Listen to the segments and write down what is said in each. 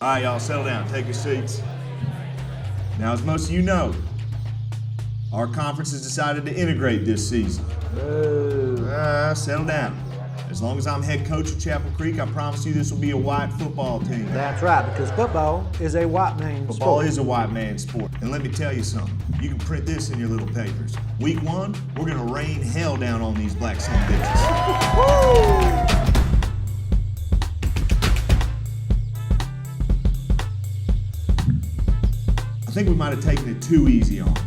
All right, y'all, settle down. Take your seats. Now, as most of you know, our conference has decided to integrate this season. Settle down. As long as I'm head coach of Chapel Creek, I promise you this will be a white football team. That's right, because football is a white man sport. Football is a white man sport. And let me tell you something. You can print this in your little papers. Week 1, we're going to rain hell down on these black son of bitches. Woo! I think we might have taken it too easy on them.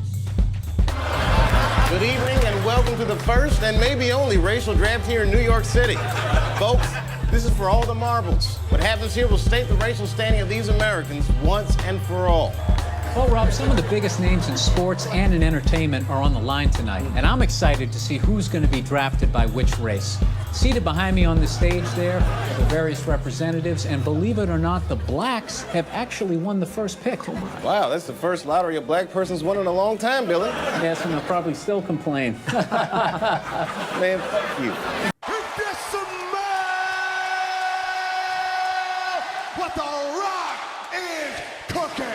Good evening and welcome to the first and maybe only racial draft here in New York City. Folks, this is for all the marbles. What happens here will state the racial standing of these Americans once and for all. Well, Rob, some of the biggest names in sports and in entertainment are on the line tonight, and I'm excited to see who's going to be drafted by which race. Seated behind me on the stage there are the various representatives, and believe it or not, the blacks have actually won the first pick. Wow, that's the first lottery a black person's won in a long time, Billy. Yes, and they'll probably still complain. Man, fuck you. What the rock is cooking.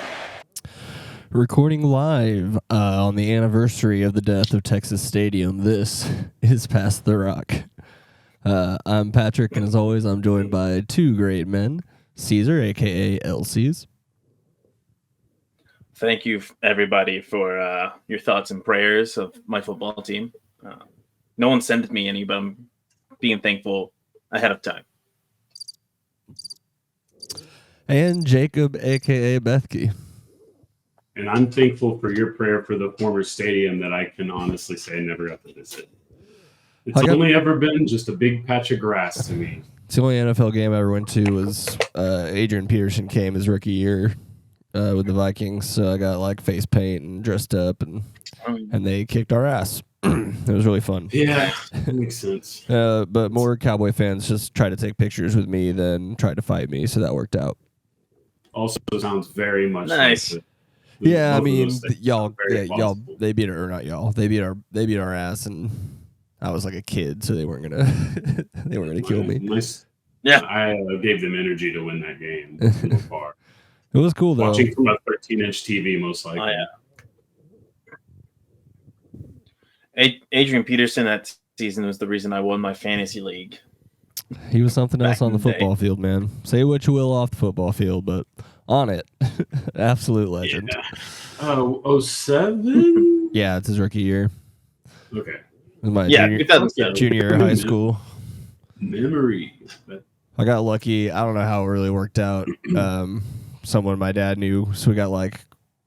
Recording live on the anniversary of the death of Texas Stadium, this is Past the Rock. I'm Patrick, and as always, I'm joined by two great men, Caesar, a.k.a. LC's. Thank you, everybody, for your thoughts and prayers of my football team. No one sent me any, but I'm being thankful ahead of time. And Jacob, a.k.a. Bethke. And I'm thankful for your prayer for the former stadium that I can honestly say I never got to visit. It's only ever been just a big patch of grass to me. It's the only NFL game I ever went to was Adrian Peterson came his rookie year with the Vikings. So I got like face paint and dressed up, and they kicked our ass. It was really fun. Yeah, that makes sense. But more Cowboy fans just tried to take pictures with me than tried to fight me, so that worked out. Also sounds very much nice. Like yeah, I mean, y'all, they beat our ass, and I was like a kid, so they weren't gonna kill me. Nice. Yeah, I gave them energy to win that game so far. It was cool though. Watching from a 13-inch TV, most likely. Oh, yeah. Adrian Peterson that season was the reason I won my fantasy league. He was something else Back on the football field, man. Say what you will off the football field, but on it, absolute legend. Yeah. 07? Yeah, it's his rookie year. Okay. It was my junior year of high school. Memories. I got lucky. I don't know how it really worked out. Someone my dad knew, so we got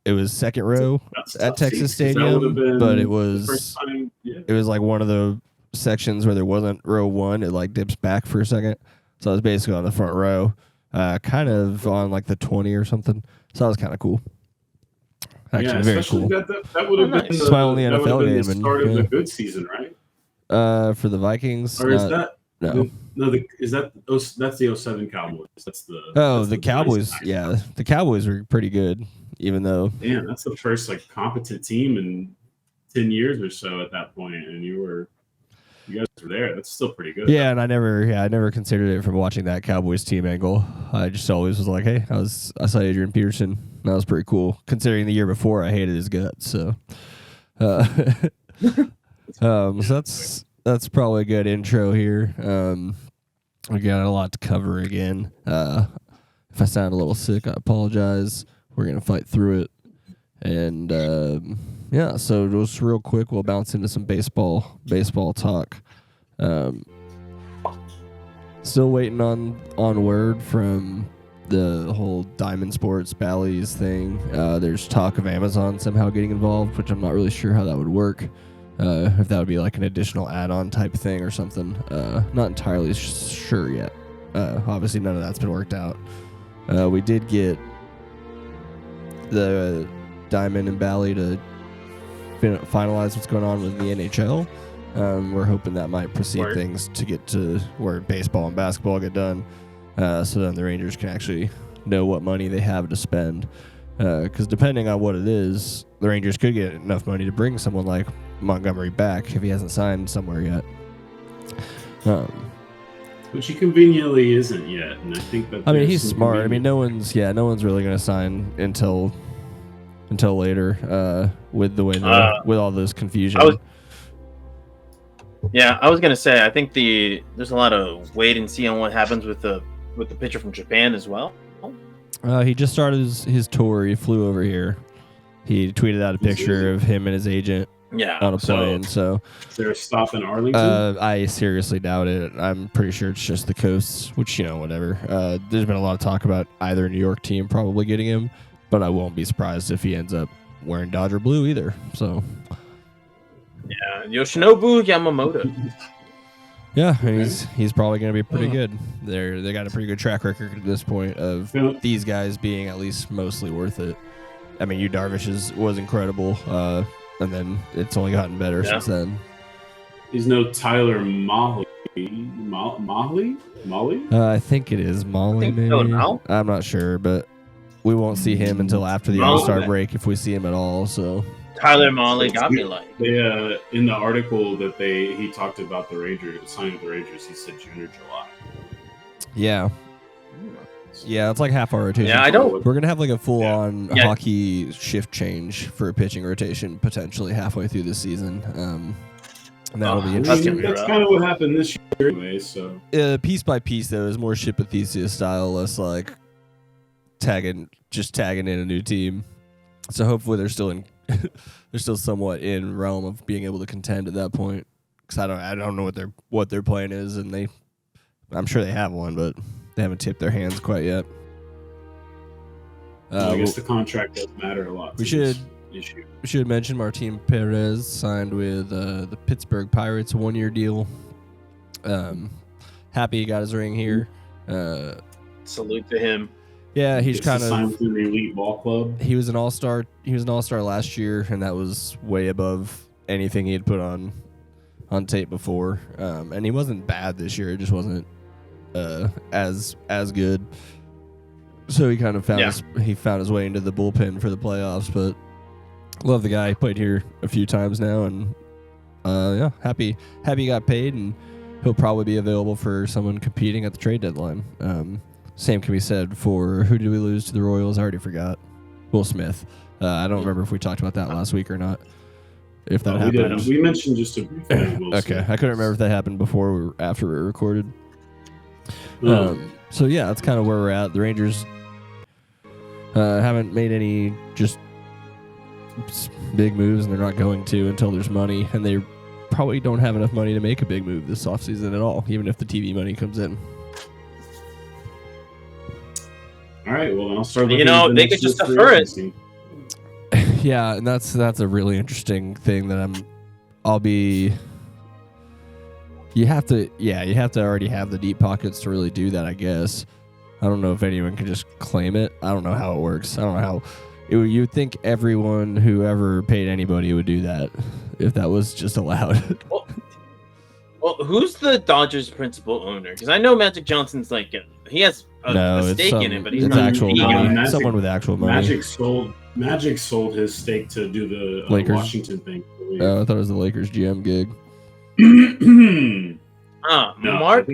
it was second row at Texas Stadium, but it was it was like one of the sections where there wasn't row 1. It dips back for a second, so I was basically on the front row, kind of on the 20 or something. So that was kind of cool. Actually, very cool. That would have been It's my only NFL game. The start of the good season, right? For the Vikings, or is that no? That's the 07 Cowboys. The Cowboys. Yeah, the Cowboys were pretty good, even though. Damn, that's the first competent team in 10 years or so at that point, and you guys were there. That's still pretty good. Yeah, and I never considered it from watching that Cowboys team angle. I just always was like, hey, I saw Adrian Peterson. That was pretty cool, considering the year before I hated his guts. So, so that's probably a good intro here. We got a lot to cover again. If I sound a little sick, I apologize. We're gonna fight through it, and yeah. So just real quick, we'll bounce into some baseball talk. Still waiting on word from the whole Diamond Sports Bally's thing. There's talk of Amazon somehow getting involved, which I'm not really sure how that would work. If that would be an additional add-on type thing or something. Not entirely sure yet. Obviously, none of that's been worked out. We did get the Diamond and Bally to finalize what's going on with the NHL. We're hoping that might precede things to get to where baseball and basketball get done. So then the Rangers can actually know what money they have to spend. Because depending on what it is, the Rangers could get enough money to bring someone like Montgomery back if he hasn't signed somewhere yet. Which he conveniently isn't yet, and I think that. I mean, he's smart. I mean, no one's really going to sign until later. With the way with all this confusion. I was gonna say I think there's a lot of wait and see on what happens with the pitcher from Japan as well. He just started his tour. He flew over here. He tweeted out a picture of him and his agent. On a plane. So is there a stop in Arlington? I seriously doubt it. I'm pretty sure it's just the coasts, which, whatever. There's been a lot of talk about either New York team probably getting him, but I won't be surprised if he ends up wearing Dodger blue either. So yeah, Yoshinobu Yamamoto. Yeah, and he's probably going to be pretty good. They got a pretty good track record at this point of these guys being at least mostly worth it. I mean, Yu Darvish was incredible. And then it's only gotten better since then. He's no Tyler Mahle. Mahle? I think it is Molly, maybe. I'm not sure, but we won't see him until after the All-Star break if we see him at all. So Tyler Mahle got me like. They, in the article that he talked about the Rangers signing with the Rangers, he said June or July. Yeah. Yeah, it's like half our rotation. Yeah, I don't. We're gonna have like a full-on hockey shift change for a pitching rotation potentially halfway through the season, and that'll be interesting. That's kind of what happened this year, anyway. So piece by piece, though, is more Ship Theseus style, less like tagging in a new team. So hopefully they're still somewhat in realm of being able to contend at that point. Because I don't know what their plan is, and I'm sure they have one, but they haven't tipped their hands quite yet. I guess the contract does matter a lot. We should mention Martin Perez signed with the Pittsburgh Pirates, 1-year deal. Happy he got his ring here. Salute to him. Yeah, he's kind of signed with the elite ball club. He was an all-star. He was an all-star last year, and that was way above anything he had put on tape before. And he wasn't bad this year. It just wasn't as good. So he kind of found his way into the bullpen for the playoffs. But love the guy. He played here a few times now, and happy he got paid, and he'll probably be available for someone competing at the trade deadline. Same can be said for who did we lose to the Royals? I already forgot. Will Smith. I don't remember if we talked about that last week or not. If that happened, we mentioned just a brief thing. Okay, I couldn't remember if that happened before or after we recorded. So yeah, that's kind of where we're at. The Rangers haven't made any just big moves, and they're not going to until there's money, and they probably don't have enough money to make a big move this offseason at all, even if the TV money comes in. All right, well, I'll start. They could just defer it. Yeah, and that's a really interesting thing that You have to already have the deep pockets to really do that, I guess. I don't know if anyone can just claim it. I don't know how it works. I don't know how. You would think everyone who ever paid anybody would do that if that was just allowed. Well, who's the Dodgers' principal owner? Because I know Magic Johnson's he has a stake in it, but he's not actual money. Someone with actual money. Magic sold his stake to do the Washington thing. Oh, I thought it was the Lakers GM gig. Mark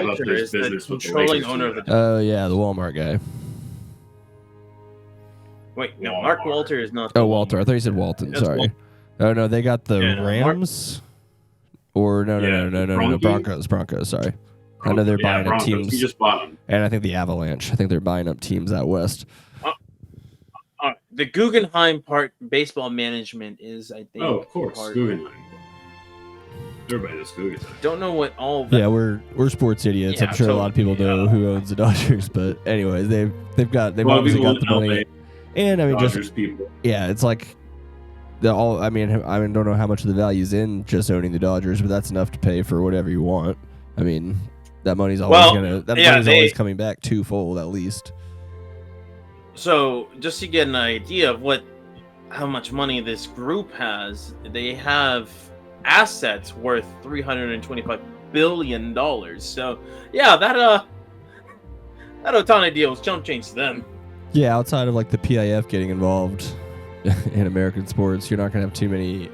Walter is the controlling owner of the. Oh yeah, the Walmart guy. Wait, no, Walmart. Mark Walter is not. Walter. I thought you said Walton. Sorry. Walton. Oh no, they got the Rams. Or no, Broncos. Sorry. I know they're buying up teams. He just bought them. And I think the Avalanche. I think they're buying up teams out west. The Guggenheim part baseball management is, I think. Oh, of course, Guggenheim. Everybody knows Guggenheim. Don't know what all. That... Yeah, we're sports idiots. I'm sure a lot of people know who owns the Dodgers, but anyways, they've obviously got the money. And I mean, Dodgers people. Yeah, it's like. I don't know how much of the value's in just owning the Dodgers, but that's enough to pay for whatever you want. I mean, that money's always always coming back twofold at least. So, just to get an idea of how much money this group has, they have assets worth $325 billion. So, yeah, that Ohtani deal was chump change to them. Yeah, outside of like the PIF getting involved in American sports, you're not going to have too many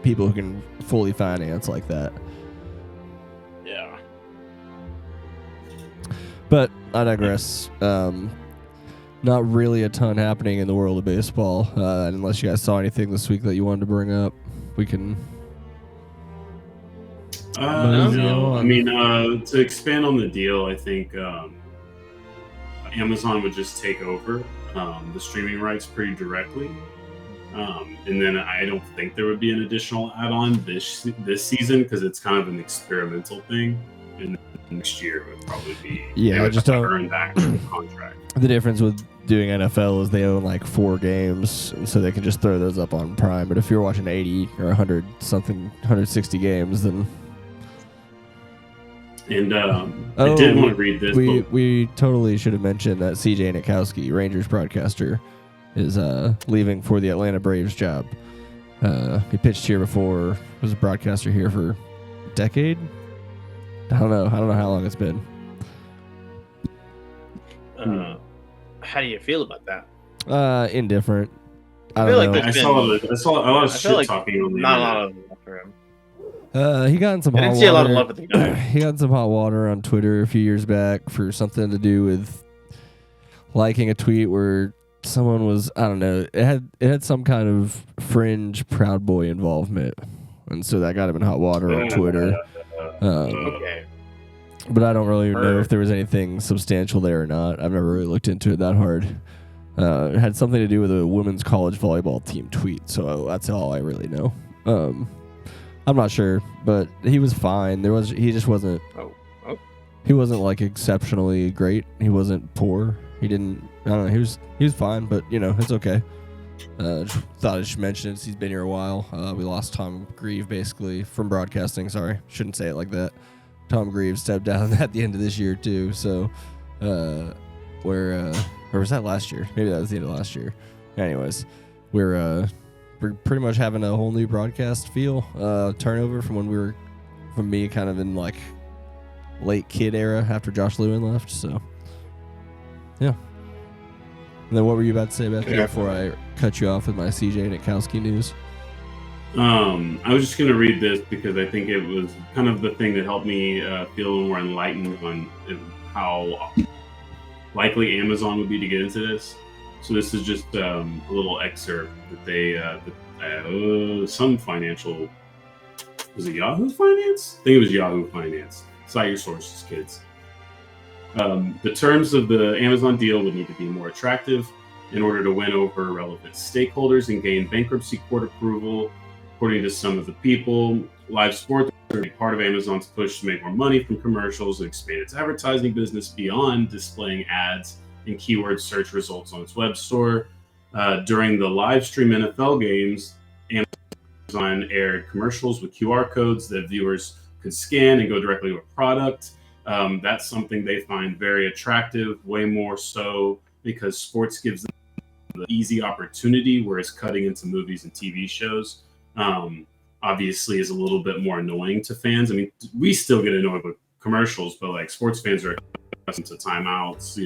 people who can fully finance like that. Yeah. I digress. Not really a ton happening in the world of baseball. Unless you guys saw anything this week that you wanted to bring up, we can. No. I mean, to expand on the deal, I think Amazon would just take over the streaming rights pretty directly. And then I don't think there would be an additional add-on this season because it's kind of an experimental thing. And next year would probably be I just don't earn the actual contract. The difference with doing NFL is they own like 4 games, and so they can just throw those up on Prime. But if you're watching 80 or 100 something, 160 games, then. And I did want to read this. We totally should have mentioned that CJ Nitkowski, Rangers broadcaster, is leaving for the Atlanta Braves job. He pitched here before, was a broadcaster here for a decade. I don't know how long it's been. How do you feel about that? Indifferent. I feel like don't know. I saw a lot of shit talking on the not a internet. lot of love for him. He got in some I hot didn't see a lot of water. love with the guy. He got in some hot water on Twitter a few years back for something to do with liking a tweet where someone was, I don't know, it had some kind of fringe Proud Boy involvement, and so that got him in hot water on Twitter. Okay. But I don't really know if there was anything substantial there or not. I've never really looked into it that hard. It had something to do with a women's college volleyball team tweet, so that's all I really know. I'm not sure, but he was fine. He just wasn't. He wasn't like exceptionally great. He wasn't poor. He didn't. I don't know. He was fine, but it's okay. Thought I should mention it. He's been here a while. We lost Tom Grieve basically from broadcasting. Sorry, shouldn't say it like that. Tom Grieve stepped down at the end of this year too. So, or was that last year? Maybe that was the end of last year. Anyways, we're pretty much having a whole new broadcast feel. Turnover from me kind of in like late kid era after Josh Lewin left. So, yeah. And then what were you about to say, Bethke, before I cut you off with my CJ Nitkowski news? I was just going to read this because I think it was kind of the thing that helped me feel a little more enlightened on how likely Amazon would be to get into this. So this is just a little excerpt that they, some financial, was it Yahoo Finance? I think it was Yahoo Finance. Cite your sources, kids. The terms of the Amazon deal would need to be more attractive in order to win over relevant stakeholders and gain bankruptcy court approval. According to some of the people, live sports are a part of Amazon's push to make more money from commercials and expand its advertising business beyond displaying ads and keyword search results on its web store. During the live stream NFL games, Amazon aired commercials with QR codes that viewers could scan and go directly to a product. That's something they find very attractive, way more so because sports gives them the easy opportunity, whereas cutting into movies and TV shows obviously is a little bit more annoying to fans. I mean, we still get annoyed with commercials, but like sports fans are accustomed to timeouts,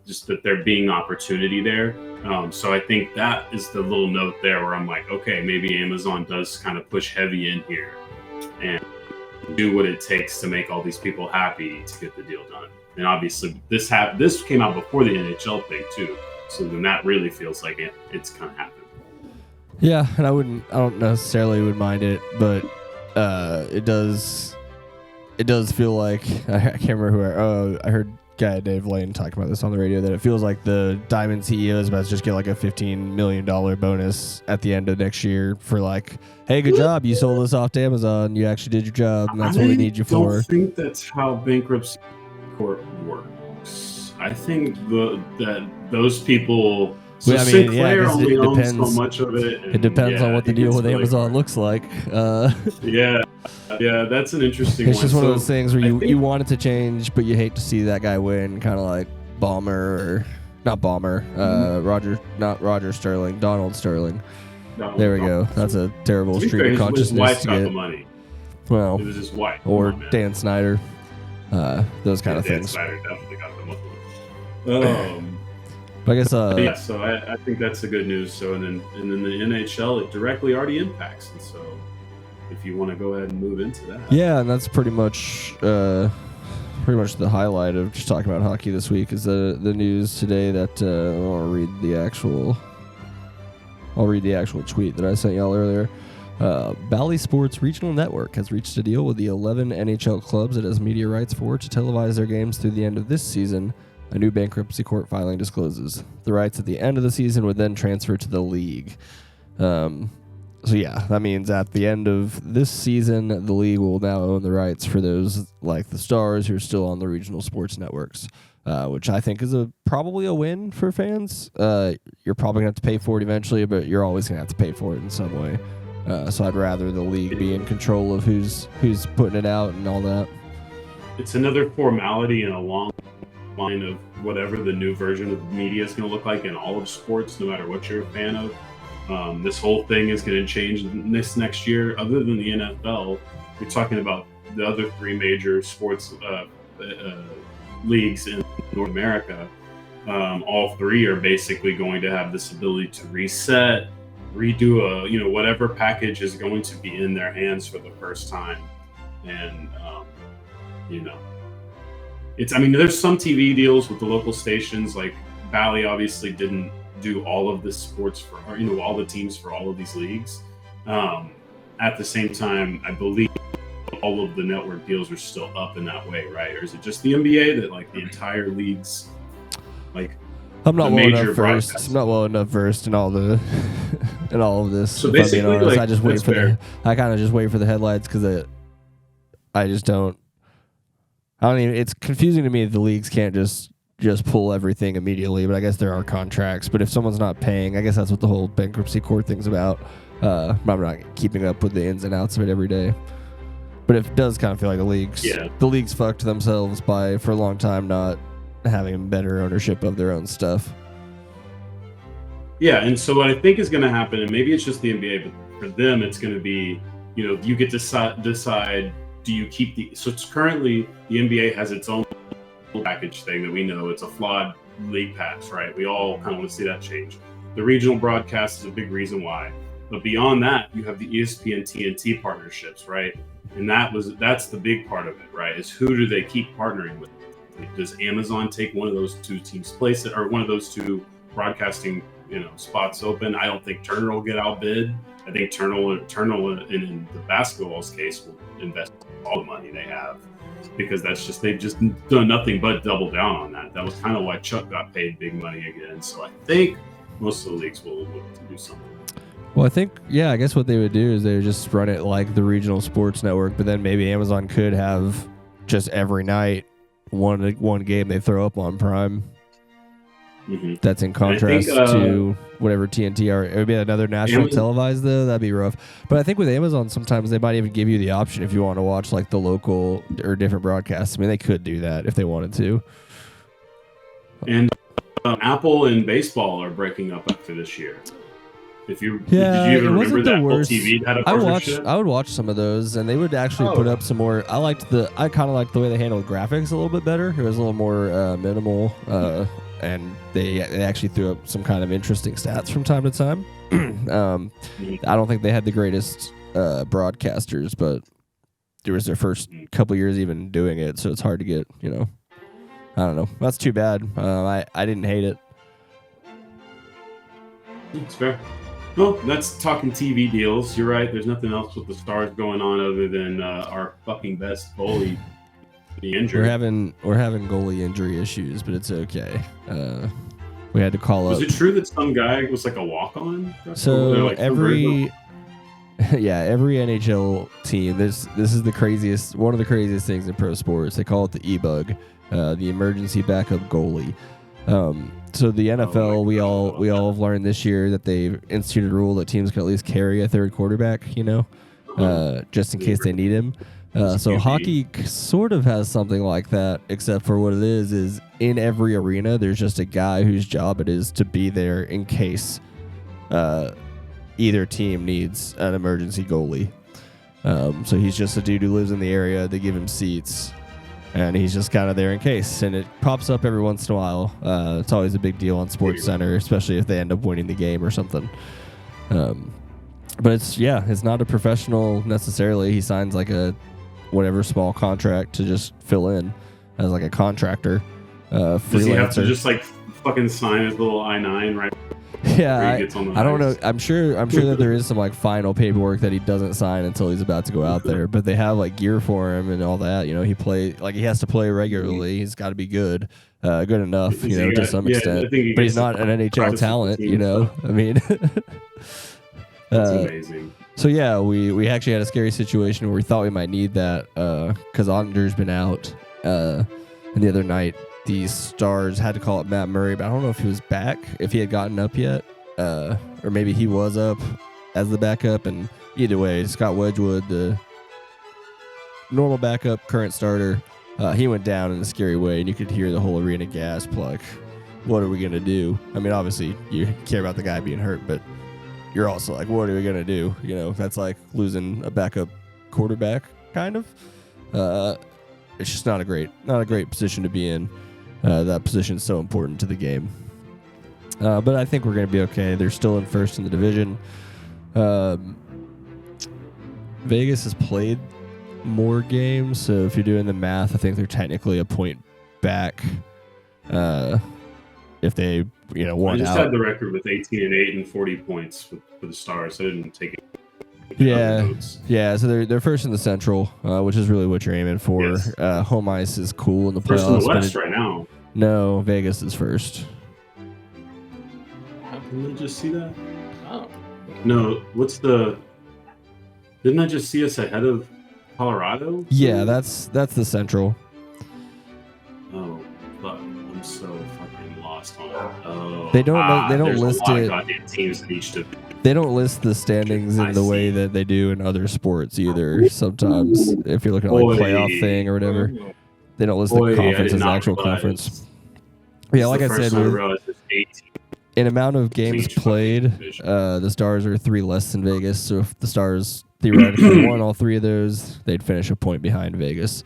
just that there being opportunity there. So I think that is the little note there where I'm like, okay, maybe Amazon does kind of push heavy in here and do what it takes to make all these people happy to get the deal done. And obviously this came out before the NHL thing too. So then that really feels like it's kind of happened. Yeah, and I don't necessarily would mind it, but it does feel like I can't remember I heard guy Dave Lane talking about this on the radio, that it feels like the Diamond CEO is about to just get like a $15 million bonus at the end of next year for like, hey, good job, you sold us off to Amazon, you actually did your job, and that's what we need you for. I don't think that's how bankruptcy court works. I think that those people. So Sinclair only owns so much of it. It depends on what the deal with Amazon looks like. Yeah, that's an interesting one. It's just one of those things where you want it to change, but you hate to see that guy win, kind of like Roger Sterling, Donald Sterling. There we go. That's a terrible stream of consciousness his wife to got get. The money. Well, it was his wife. Or Dan Snyder. Those kind of things. Dan Snyder definitely got the money. I guess. So I think that's the good news. So and then the NHL, it directly already impacts, and so if you want to go ahead and move into that. Yeah, and that's pretty much pretty much the highlight of just talking about hockey this week is the news today that I'll read the actual tweet that I sent y'all earlier. BALLY Sports Regional Network has reached a deal with the 11 NHL clubs it has media rights for to televise their games through the end of this season, a new bankruptcy court filing discloses. The rights at the end of the season would then transfer to the league. So yeah, that means at the end of this season, the league will now own the rights for those like the Stars who are still on the regional sports networks, which I think is probably a win for fans. You're probably going to have to pay for it eventually, but you're always going to have to pay for it in some way. So I'd rather the league be in control of who's putting it out and all that. It's another formality in a long line of whatever the new version of media is going to look like in all of sports, no matter what you're a fan of. This whole thing is going to change this next year. Other than the NFL, you're talking about the other three major sports leagues in North America. All three are basically going to have this ability to reset, redo whatever package is going to be in their hands for the first time. And there's some TV deals with the local stations, like BALLY obviously didn't do all of the sports all the teams for all of these leagues. At the same time, I believe all of the network deals are still up in that way, right? Or is it just the NBA that like the entire leagues, like I'm not well enough versed. I'm not well enough versed in all of this. So basically, like, I just wait for I kind of just wait for the headlines because I just don't. I don't even. It's confusing to me that the leagues can't just pull everything immediately. But I guess there are contracts. But if someone's not paying, I guess that's what the whole bankruptcy court thing's about. I'm not keeping up with the ins and outs of it every day. But it does kind of feel like the leagues fucked themselves for a long time not having better ownership of their own stuff. Yeah, and so what I think is going to happen, and maybe it's just the NBA, but for them it's going to be, you get to decide, do you keep so it's currently the NBA has its own package thing that we know it's a flawed league pass, right? We all kind of want to see that change. The regional broadcast is a big reason why. But beyond that, you have the ESPN TNT partnerships, right? And that's the big part of it, right? Is who do they keep partnering with? Does Amazon take one of those two teams' place, or one of those two broadcasting, spots open? I don't think Turner will get outbid. I think Turner in the basketball's case will invest all the money they have, because they've just done nothing but double down on that. That was kind of why Chuck got paid big money again. So I think most of the leagues will look to do something. Well, I guess what they would do is they would just run it like the regional sports network, but then maybe Amazon could have just every night one game they throw up on Prime. Mm-hmm. That's in contrast to whatever TNT are. It would be another national televised, though. That'd be rough. But I think with Amazon, sometimes they might even give you the option if you want to watch like the local or different broadcasts. I mean, they could do that if they wanted to. And Apple and baseball are breaking up after this year. Did you even remember that Apple TV had a partnership? I would watch some of those, and they would actually put up some more. I kind of liked the way they handled graphics a little bit better. It was a little more minimal, and they actually threw up some kind of interesting stats from time to time. I don't think they had the greatest broadcasters, but it was their first couple years even doing it, so it's hard to get. I don't know. That's too bad. I didn't hate it. It's fair. Well, that's talking TV deals. You're right. There's nothing else with the Stars going on other than our fucking best goalie being injured. We're having goalie injury issues, but it's okay. We had to call up. Was it true that some guy was like a walk-on? So every NHL team. This is one of the craziest things in pro sports. They call it the E-bug, the emergency backup goalie. So the NFL, we all have learned this year that they've instituted a rule that teams can at least carry a third quarterback, just in case they need him. So hockey sort of has something like that, except for what it is in every arena, there's just a guy whose job it is to be there in case either team needs an emergency goalie. So he's just a dude who lives in the area. They give him seats. And he's just kind of there in case. And it pops up every once in a while. It's always a big deal on SportsCenter, especially if they end up winning the game or something. But it's not a professional necessarily. He signs like a whatever small contract to just fill in. as like a contractor, Does he have to freelancer. just like fucking sign his little I-9 right? Yeah, He gets on the I don't know. ice? I'm sure that there is some like final paperwork that he doesn't sign until he's about to go out there. But they have like gear for him and all that. You know, he has to play regularly. He's got to be good, good enough. You know, to some extent. But he's not an NHL talent. You know, I mean. That's amazing. So yeah, we actually had a scary situation where we thought we might need that because Ottinger's been out, and the other night the Stars had to call up Matt Murray, but I don't know if he was back, if he had gotten up yet, or maybe he was up as the backup. And either way, Scott Wedgwood, the normal backup, current starter, he went down in a scary way, and you could hear the whole arena gasp like, "What are we gonna do?" I mean, obviously you care about the guy being hurt, but you're also like, what are we going to do? You know, that's like losing a backup quarterback, kind of. It's just not a great position to be in. That position is so important to the game. But I think we're going to be okay. They're still in first in the division. Vegas has played more games, so if you're doing the math, I think they're technically a point back. If they, won I just out. had the record with 18-8 and 40 points for the Stars. So I didn't take it. Yeah. So they're first in the Central, which is really what you're aiming for. Yes. Home ice is cool in the playoffs. First in the West right now. No, Vegas is first. Didn't I just see that? Oh. No, didn't I just see us ahead of Colorado? Yeah, that's the Central. Oh, fuck. I'm so fucking lost on it. Oh, They don't list it. Goddamn teams in each division. They don't list the standings in the way that they do in other sports either. Sometimes, if you're looking at like playoff thing or whatever, they don't list the conference as an actual conference. Yeah, like I said, in amount of games played, the Stars are 3 less than Vegas. So if the Stars theoretically won all 3 of those, they'd finish a point behind Vegas.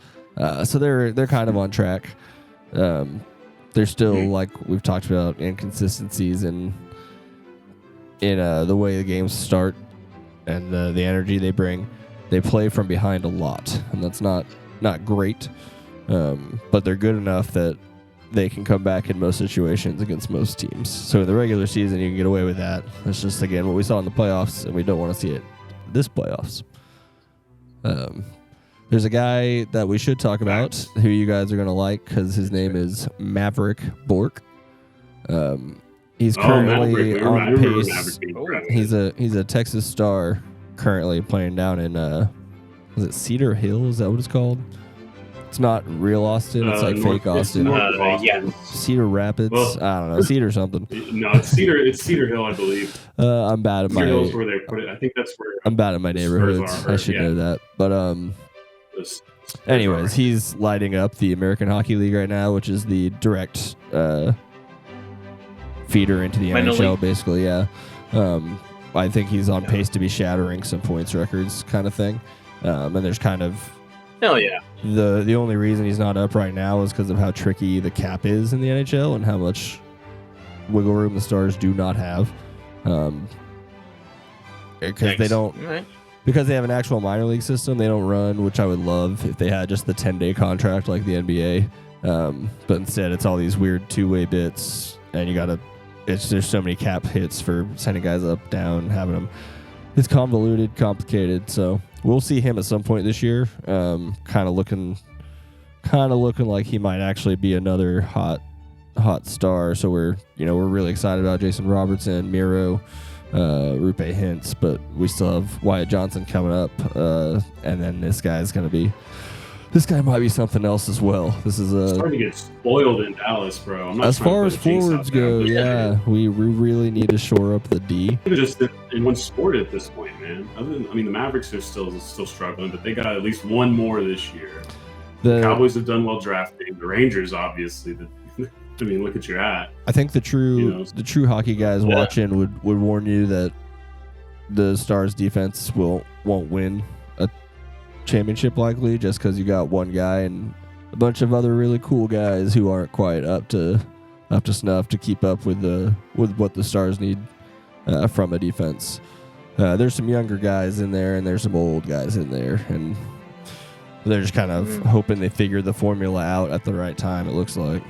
So they're kind of on track. There's still, like we've talked about, inconsistencies in the way the games start and the energy they bring. They play from behind a lot, and that's not great. But they're good enough that they can come back in most situations against most teams. So in the regular season, you can get away with that. That's just, again, what we saw in the playoffs, and we don't want to see it this playoffs. There's a guy that we should talk about who you guys are going to like because his name is Maverick Bork. He's currently on pace. He's a Texas Star currently playing down in is it Cedar Hill? Is that what it's called? It's not real Austin. It's like fake Austin. Yeah. Cedar Rapids. Well, I don't know. Cedar something. No, it's Cedar Hill, I believe. I'm bad at Cedar my. Hill's where they put it. I think that's where. I'm bad at my neighborhoods. I should know that. But anyways, he's lighting up the American Hockey League right now, which is the direct feeder into the NHL, basically. Yeah. I think he's on pace to be shattering some points records, kind of thing. And there's kind of. Hell yeah. The only reason he's not up right now is because of how tricky the cap is in the NHL and how much wiggle room the Stars do not have. Because they don't. All right. Because they have an actual minor league system, they don't run, which I would love if they had just the 10-day contract like the NBA. But instead, it's all these weird 2-way bits, and there's so many cap hits for sending guys up, down, having them. It's convoluted, complicated. So we'll see him at some point this year. Kind of looking like he might actually be another hot star. So we're really excited about Jason Robertson, Miro. Rupe Hintz, but we still have Wyatt Johnson coming up, and then this guy might be something else as well. This is starting to get spoiled in Dallas, bro. I'm not as far as forwards go. Yeah, we really need to shore up the D. Just in one sport at this point, man. The Mavericks are still struggling, but they got at least one more this year. The Cowboys have done well drafting. The Rangers, obviously, look at your hat. I think the true hockey guys watching would warn you that the Stars defense won't win a championship likely just because you got one guy and a bunch of other really cool guys who aren't quite up to snuff to keep up with what the Stars need from a defense. There's some younger guys in there and there's some old guys in there, and They're just kind of hoping they figure the formula out at the right time, it looks like.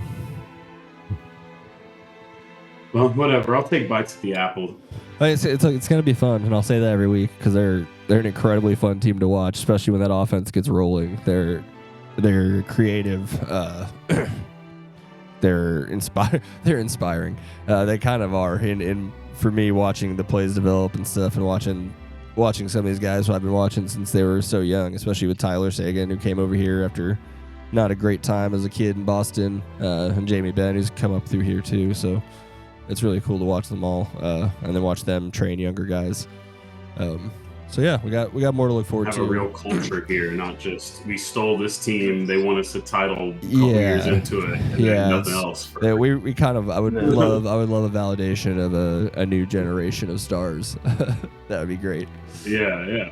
Well, whatever. I'll take bites at the apple. It's going to be fun, and I'll say that every week because they're an incredibly fun team to watch, especially when that offense gets rolling. They're creative. They're inspiring. They kind of are. And for me, watching the plays develop and stuff, and watching some of these guys who I've been watching since they were so young, especially with Tyler Sagan, who came over here after not a great time as a kid in Boston, and Jamie Benn, who's come up through here too. So it's really cool to watch them all, and then watch them train younger guys. So yeah, we got more to look forward to. Have a real culture here, not just we stole this team. They won us a title a couple years into it, and then nothing else. We kind of I would love a validation of a new generation of stars. That would be great. Yeah,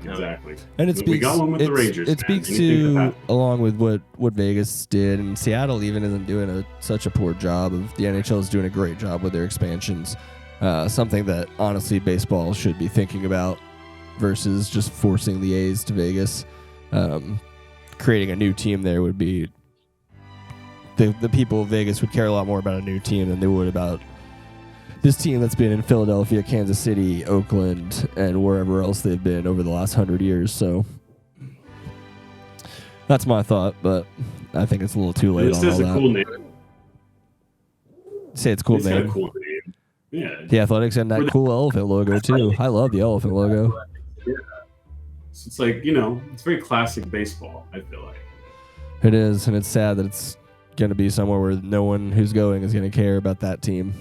exactly. And we got one with the Rangers. It speaks to, along with what Vegas did, and Seattle even isn't doing such a poor job of. The NHL is doing a great job with their expansions. Something that honestly baseball should be thinking about versus just forcing the A's to Vegas. Creating a new team there would be the people of Vegas would care a lot more about a new team than they would about this team that's been in Philadelphia, Kansas City, Oakland, and wherever else they've been over the last 100 years. So that's my thought, but I think it's a little too late on all that. This is a cool name. Say it's a cool name. Got a cool name. Yeah. The Athletics and that cool elephant logo too. I love the elephant logo. Yeah. So it's like, it's very classic baseball, I feel like. It is, and it's sad that it's going to be somewhere where no one who's going is going to care about that team.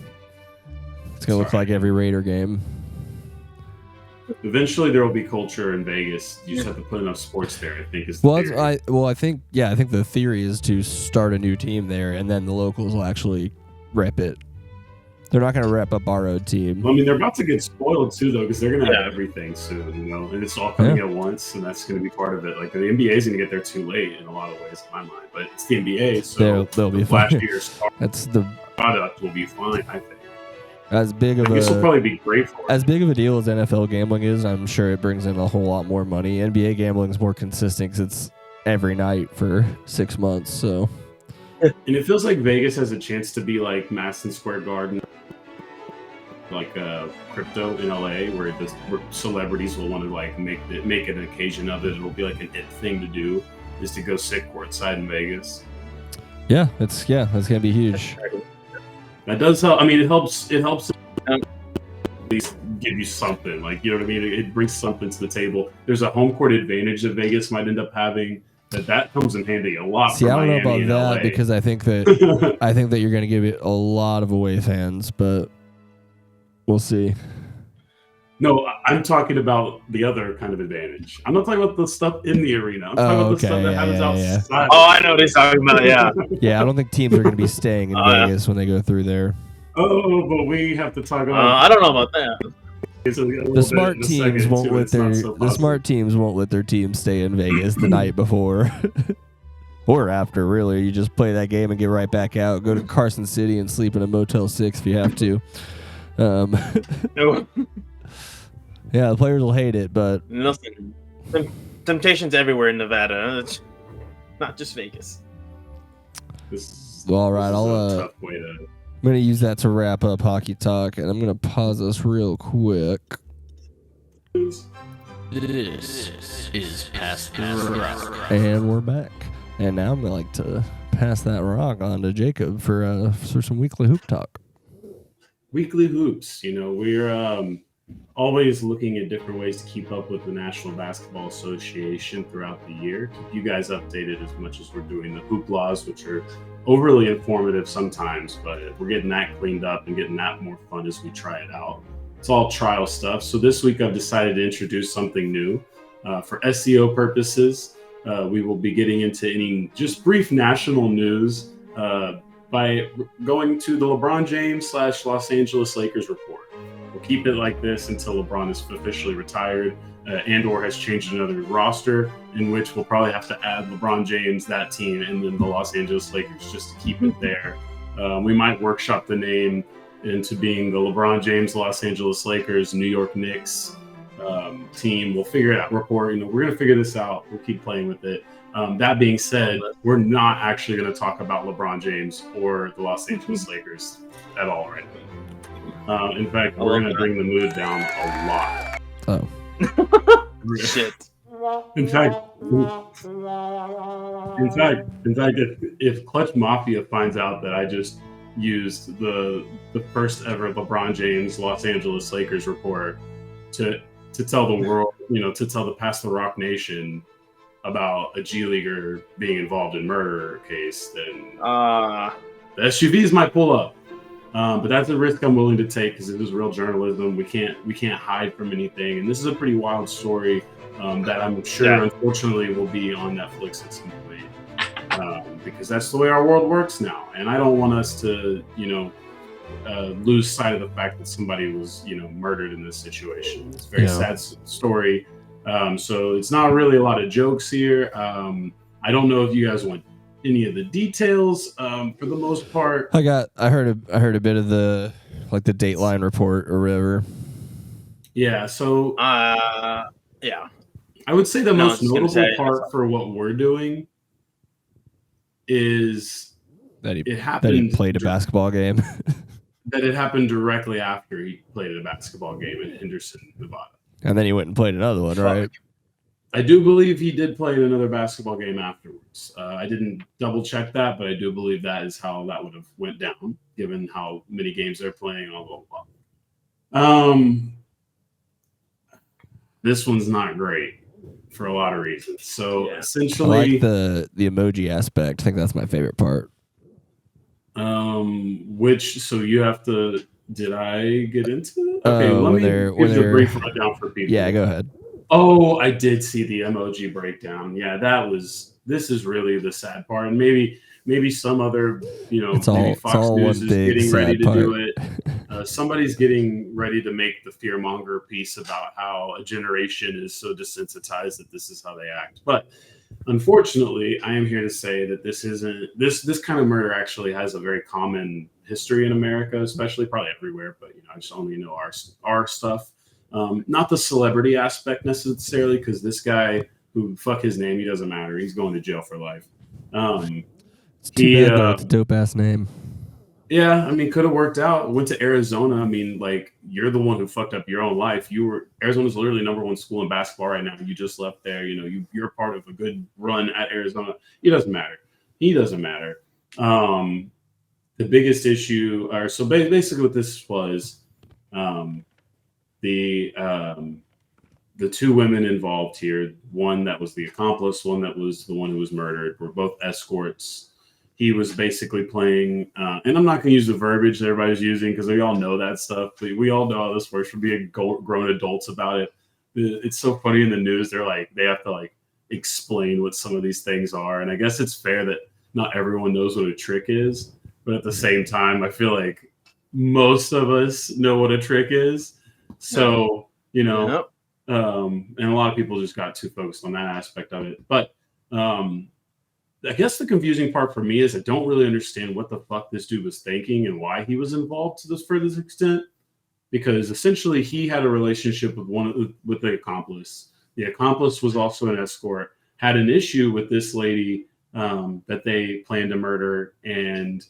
It's going to look like every Raider game. Eventually there will be culture in Vegas. You just have to put enough sports there, I think is the theory. I think the theory is to start a new team there, and then the locals will actually rep it. They're not going to rep a borrowed team. Well, I mean, they're about to get spoiled too, though, because they're going to have everything soon, and it's all coming at once, and that's going to be part of it. Like the NBA is going to get there too late in a lot of ways, in my mind, but it's the NBA, so they'll be last fine. year's That's the product will be fine, I think. As big of this will probably be great for as big of a deal as NFL gambling is, I'm sure it brings in a whole lot more money. NBA gambling is more consistent because it's every night for 6 months. So, and it feels like Vegas has a chance to be like Madison Square Garden, like crypto in LA, where celebrities will want to like make an occasion of it. It'll be like an it thing to do, is to go sit courtside in Vegas. Yeah, that's gonna be huge. That does help. I mean, it helps at least give you something. Like, you know what I mean? It brings something to the table. There's a home court advantage that Vegas might end up having. That comes in handy a lot. See, I don't know about that LA. Because I think that you're going to give it a lot of away fans, but we'll see. No, I'm talking about the other kind of advantage. I'm not talking about the stuff in the arena. I'm talking about the stuff that happens outside. Yeah. Oh, I know what he's talking about, yeah. Yeah, I don't think teams are going to be staying in Vegas when they go through there. Oh, but we have to talk about... I don't know about that. The smart teams won't let their team stay in Vegas the night before. Or after, really. You just play that game and get right back out. Go to Carson City and sleep in a Motel 6 if you have to. No. Yeah, the players will hate it, but... Listen, temptation's everywhere in Nevada. It's not just Vegas. All right, I'm going to use that to wrap up Hockey Talk, and I'm going to pause us real quick. This is Pass the Rock. And we're back. And now I'm going to like to pass that rock on to Jacob for some weekly hoop talk. Weekly hoops. We're... always looking at different ways to keep up with the National Basketball Association throughout the year. Keep you guys updated as much as we're doing the Hooplas, which are overly informative sometimes, but we're getting that cleaned up and getting that more fun as we try it out. It's all trial stuff. So this week I've decided to introduce something new. For SEO purposes, we will be getting into any just brief national news by going to the LeBron James / Los Angeles Lakers report. We'll keep it like this until LeBron is officially retired and or has changed another roster, in which we'll probably have to add LeBron James, that team, and then the Los Angeles Lakers just to keep it there. We might workshop the name into being the LeBron James, Los Angeles Lakers, New York Knicks, team. We'll figure it out. We're going to figure this out. We'll keep playing with it. That being said, we're not actually going to talk about LeBron James or the Los Angeles Lakers at all right now. In fact, we're going to bring the mood down a lot. Oh. Shit. In fact, if Clutch Mafia finds out that I just used the first ever LeBron James Los Angeles Lakers report to tell the world, to tell the Pass the Rock Nation about a G Leaguer being involved in murder case, then the SUVs might pull up. But that's a risk I'm willing to take because it is real journalism. We can't hide from anything, and this is a pretty wild story that I'm sure, unfortunately, will be on Netflix at some point because that's the way our world works now. And I don't want us to, lose sight of the fact that somebody was, murdered in this situation. It's a very sad story. So it's not really a lot of jokes here. I don't know if you guys want any of the details. For the most part, I heard a bit of the Dateline report or whatever. Yeah. So yeah, I would say the most notable part for what we're doing is that he played a basketball game. That it happened directly after he played a basketball game in Henderson, Nevada. And then he went and played another one, right? I do believe he did play in another basketball game afterwards. I didn't double check that, but I do believe that is how that would have went down, given how many games they're playing. This one's not great for a lot of reasons. So essentially, I like the emoji aspect. I think that's my favorite part. So you have to. Did I get into it? Okay, let me give a brief rundown for people. Yeah, go ahead. Oh, I did see the emoji breakdown. Yeah, this is really the sad part. And maybe some other, maybe Fox News is getting ready to do it. Somebody's getting ready to make the fearmonger piece about how a generation is so desensitized that this is how they act. But unfortunately, I am here to say that this kind of murder actually has a very common history in America, especially probably everywhere, but I just only know our stuff. Not the celebrity aspect necessarily, because this guy, who fuck his name, he doesn't matter. He's going to jail for life. It's too bad though. It's a dope ass name. Yeah, could have worked out. Went to Arizona. You're the one who fucked up your own life. Arizona's literally #1 school in basketball right now. You just left there. You're part of a good run at Arizona. He doesn't matter. The biggest issue, basically what this was, the two women involved here, one that was the accomplice, one that was the one who was murdered, were both escorts. He was basically playing, and I'm not going to use the verbiage that everybody's using because we all know that stuff. We all know how this works. We're being grown adults about it. It's so funny in the news. They have to explain what some of these things are. And I guess it's fair that not everyone knows what a trick is. But at the same time, I feel like most of us know what a trick is. So, and a lot of people just got too focused on that aspect of it. But I guess the confusing part for me is I don't really understand what the fuck this dude was thinking and why he was involved to this extent. Because essentially he had a relationship with the accomplice. The accomplice was also an escort, had an issue with this lady that they planned to murder, and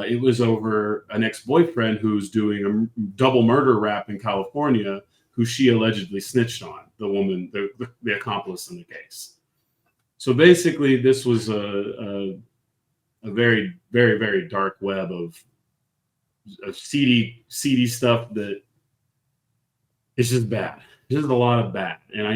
it was over an ex-boyfriend who's doing a double murder rap in California, who she allegedly snitched on, the woman, the accomplice in the case. So basically, this was a very, very, very dark web of seedy stuff that is just bad. There's just a lot of bad, and I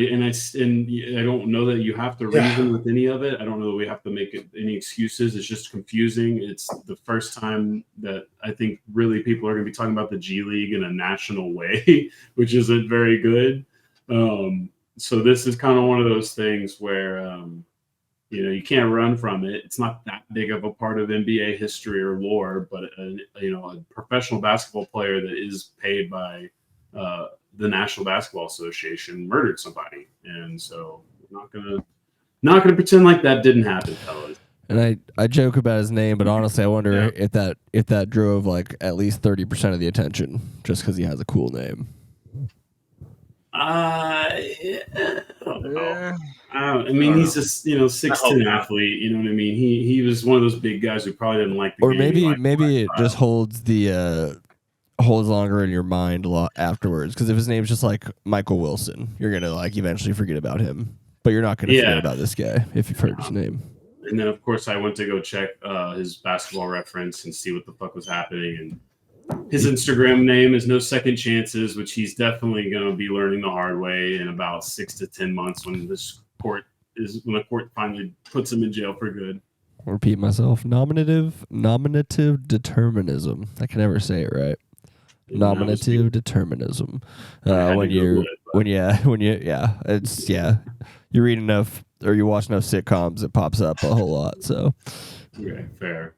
don't know that you have to reason with any of it. I don't know that we have to make any excuses. It's just confusing. It's the first time that I think really people are going to be talking about the G League in a national way, which isn't very good. So this is kind of one of those things where you can't run from it. It's not that big of a part of NBA history or lore, but a professional basketball player that is paid by the National Basketball Association murdered somebody, and so we're not gonna pretend like that didn't happen, fellas. And I joke about his name, but honestly, I wonder if that drove at least 30% of the attention just because he has a cool name. I don't know. I mean, he's just 6'10" athlete. You know what I mean? He was one of those big guys who probably didn't like the Or game. maybe it just holds longer in your mind a lot afterwards. Because if his name's just like Michael Wilson, you're gonna like eventually forget about him. But you're not gonna forget about this guy if you've heard his name. And then of course I went to go check his basketball reference and see what the fuck was happening. And his Instagram name is No Second Chances, which he's definitely gonna be learning the hard way in about 6 to 10 months when the court finally puts him in jail for good. I'll repeat myself. Nominative determinism. I can never say it right. Nominative determinism. You read enough or you watch enough sitcoms, it pops up a whole lot. So okay, fair.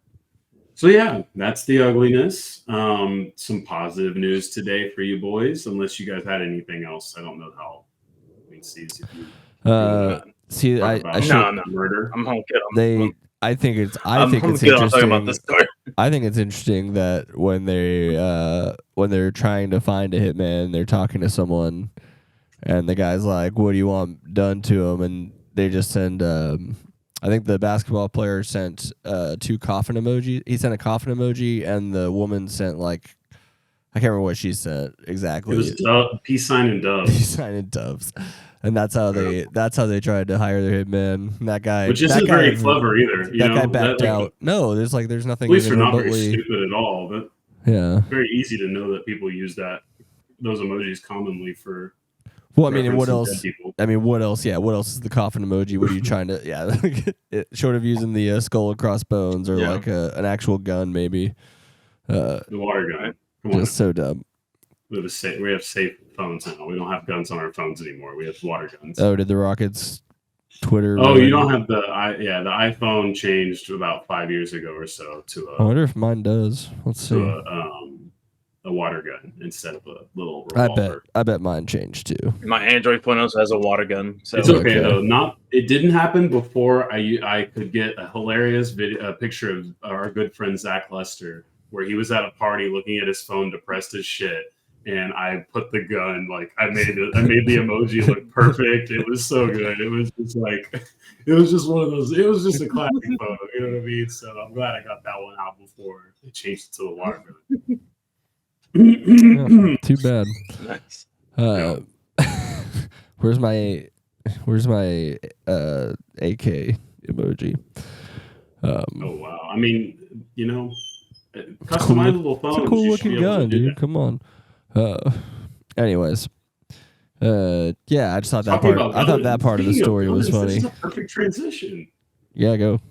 So yeah, that's the ugliness. Some positive news today for you boys, unless you guys had anything else. I don't know how. Let me see if you. I should murder. I'm home kid. I think it's interesting. About this story. I think it's interesting that when they're trying to find a hitman, they're talking to someone, and the guy's like, "What do you want done to him?" And they just send. I think the basketball player sent 2 coffin emojis. He sent a coffin emoji, and the woman sent like, I can't remember what she sent exactly. It was peace sign and doves. Peace sign and doves. And that's how they tried to hire their hitman. And that guy, which isn't very clever either. That guy backed out. No, there's nothing. Police are not very stupid at all. But yeah, very easy to know that people use those emojis commonly for. Well, I mean, what else? I mean, what else? Yeah, what else is the coffin emoji? What are you trying to? Yeah, short of using the skull and crossbones or like an actual gun, maybe. The water gun. Just so dumb. We have safe phones now. We don't have guns on our phones anymore. We have water guns. Oh, did the Rockets Twitter? Oh, you don't have the iPhone changed about 5 years ago or so to I wonder if mine does. Let's see. A water gun instead of a little revolver. I bet mine changed too. My Android phone also has a water gun. So it's okay though. It didn't happen before I could get a hilarious picture of our good friend Zach Lester where he was at a party looking at his phone depressed as shit. And I put the gun, I made the emoji look perfect. It was so good. It was just one of those. It was just a classic photo. You know what I mean? So I'm glad I got that one out before they changed it to the watermelon. Yeah, too bad. Nice. Where's my AK emoji? Oh wow! I mean, customizable phones. It's a cool looking gun, dude. Come on. Anyways, yeah, I just thought that part of the story was funny. This is a perfect transition. Yeah, go.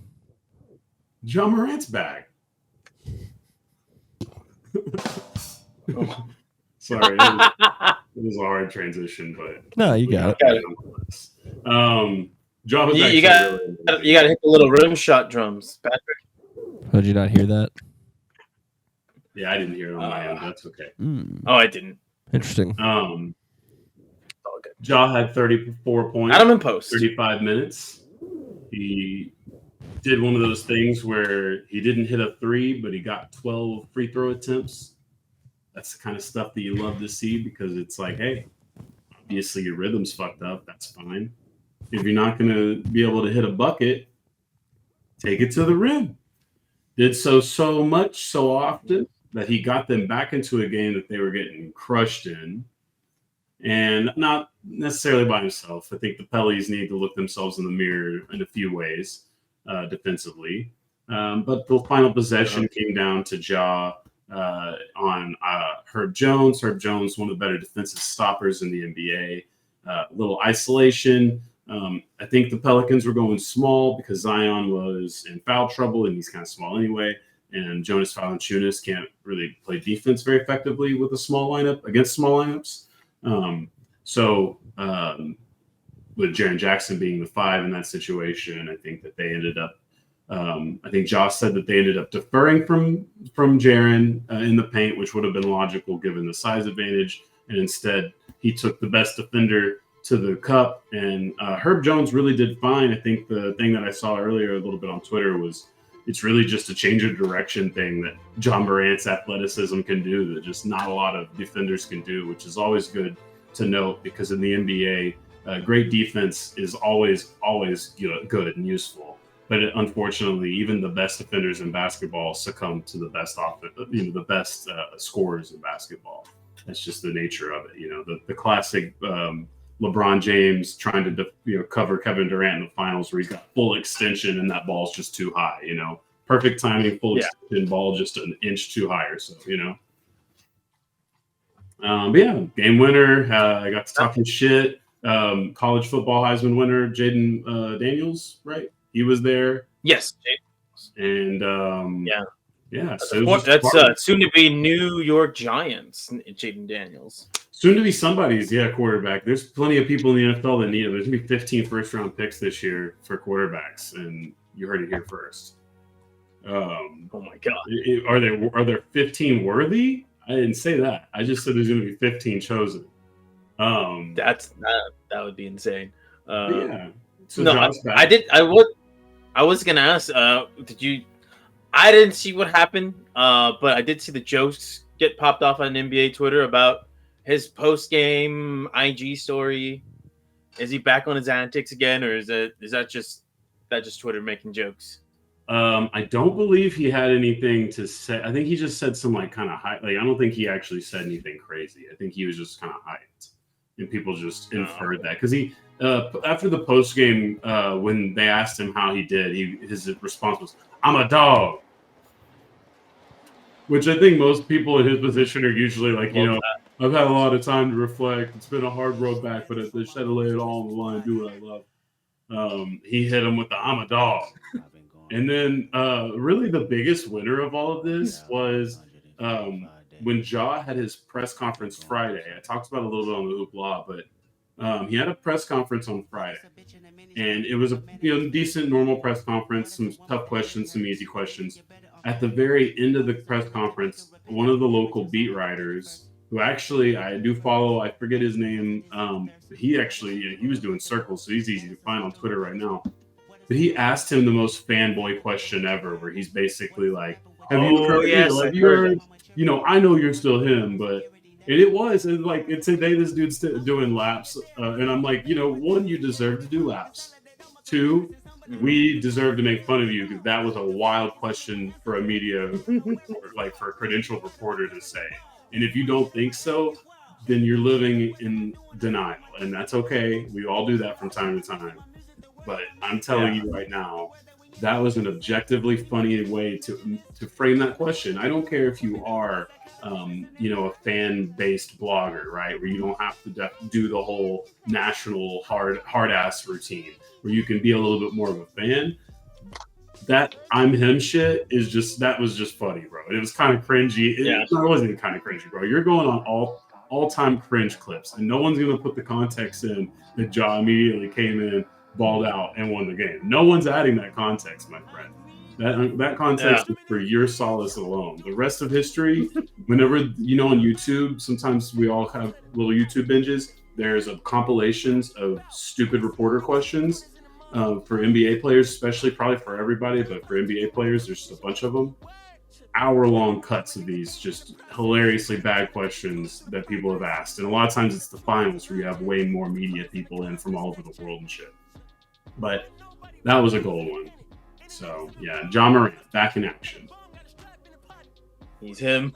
Ja Morant's back. Sorry, it was a hard transition, but no, you got it. Ja was you got to hit the little rim shot drums, Patrick. Did you not hear that? Yeah, I didn't hear it on my end. That's okay. Oh, I didn't. Interesting. Ja had 34 points. Adam in post. 35 minutes. He did one of those things where he didn't hit a 3, but he got 12 free throw attempts. That's the kind of stuff that you love to see because it's like, hey, obviously your rhythm's fucked up. That's fine. If you're not going to be able to hit a bucket, take it to the rim. Did so much, so often that he got them back into a game that they were getting crushed in. And not necessarily by himself. I think the Pellies need to look themselves in the mirror in a few ways defensively. But the final possession came down to Ja on Herb Jones. Herb Jones, one of the better defensive stoppers in the NBA. A little isolation. I think the Pelicans were going small because Zion was in foul trouble, and he's kind of small anyway. And Jonas Valanciunas can't really play defense very effectively with a small lineup against small lineups. With Jaren Jackson being the 5 in that situation, I think that they ended up. I think Josh said that they ended up deferring from Jaren in the paint, which would have been logical given the size advantage. And instead, he took the best defender to the cup. And Herb Jones really did fine. I think the thing that I saw earlier a little bit on Twitter was it's really just a change of direction thing that Ja Morant's athleticism can do that just not a lot of defenders can do, which is always good to note, because in the NBA, great defense is always good and useful. But unfortunately, even the best defenders in basketball succumb to the best the best scorers in basketball. That's just the nature of it. The classic LeBron James trying to cover Kevin Durant in the finals, where he's got full extension and that ball's just too high. Perfect timing, full extension, ball just an inch too high or so. But yeah, game winner. I got to talking shit. College football Heisman winner Jaden Daniels, right? He was there. Yes. And So that's soon to be New York Giants, Jaden Daniels. Soon to be somebody's quarterback. There's plenty of people in the NFL that need him. There's gonna be 15 first-round picks this year for quarterbacks, and you heard it here first. Oh my God! Are there 15 worthy? I didn't say that. I just said there's gonna be 15 chosen. That would be insane. So no, I was gonna ask. Did you? I didn't see what happened. But I did see the jokes get popped off on NBA Twitter about his post-game IG story. Is he back on his antics again, or is that just Twitter making jokes? I don't believe he had anything to say. I think he just said some kind of high. I don't think he actually said anything crazy. I think he was just kind of hyped, and people just inferred that because he. After the post game, when they asked him how he did, his response was, "I'm a dog," which I think most people in his position are usually like, I've had a lot of time to reflect. It's been a hard road back, but I just had to lay it all on the line, do what I love. He hit him with the "I'm a dog," and then really the biggest winner of all of this was when Ja had his press conference Friday. I talked about it a little bit on the Hoopla, but. He had a press conference on Friday, and it was a decent, normal press conference. Some tough questions, some easy questions. At the very end of the press conference, one of the local beat writers, who actually I do follow, I forget his name. He was doing circles, so he's easy to find on Twitter right now. But he asked him the most fanboy question ever, where he's basically like, "Have you heard? I know you're still him, but." And it's today this dude's doing laps. And I'm like, one, you deserve to do laps. Two, we deserve to make fun of you because that was a wild question for a media, for a credentialed reporter to say. And if you don't think so, then you're living in denial. And that's okay. We all do that from time to time. But I'm telling you right now, that was an objectively funny way to frame that question. I don't care if you are a fan-based blogger, right? Where you don't have to do the whole national hard-ass routine, where you can be a little bit more of a fan. That "I'm him" shit that was just funny, bro. It was kind of cringy. It wasn't kind of cringy, bro. You're going on all-time cringe clips, and no one's gonna put the context in that Ja immediately came in, balled out, and won the game. No one's adding that context, my friend. That context is for your solace alone. The rest of history, whenever, on YouTube, sometimes we all have little YouTube binges. There's compilations of stupid reporter questions for NBA players, especially, probably for everybody, but for NBA players, there's just a bunch of them. Hour-long cuts of these just hilariously bad questions that people have asked. And a lot of times it's the finals where you have way more media people in from all over the world and shit. But that was a gold one. So, ja Morant, back in action. He's him.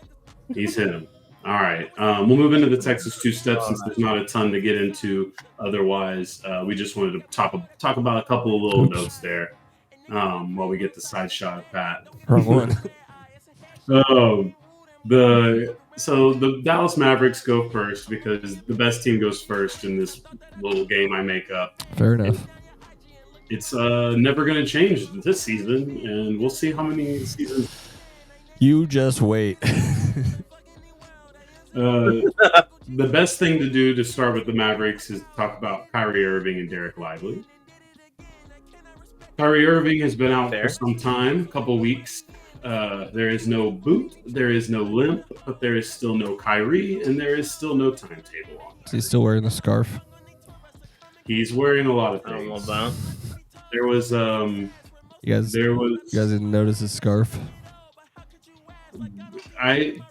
All right. We'll move into the Texas two-step since there's not a ton to get into otherwise. We just wanted to talk about a couple of little notes there while we get the side shot of Pat. Wrong one. So the Dallas Mavericks go first because the best team goes first in this little game I make up. Fair enough. It's never going to change this season, and we'll see how many seasons. You just wait. The best thing to do to start with the Mavericks is talk about Kyrie Irving and Derek Lively. Kyrie Irving has been out for some time, a couple weeks. There is no boot, there is no limp, but there is still no Kyrie, and there is still no timetable on that. Is he still wearing the scarf? He's wearing a lot of things. I don't know about. There was You guys didn't notice his scarf?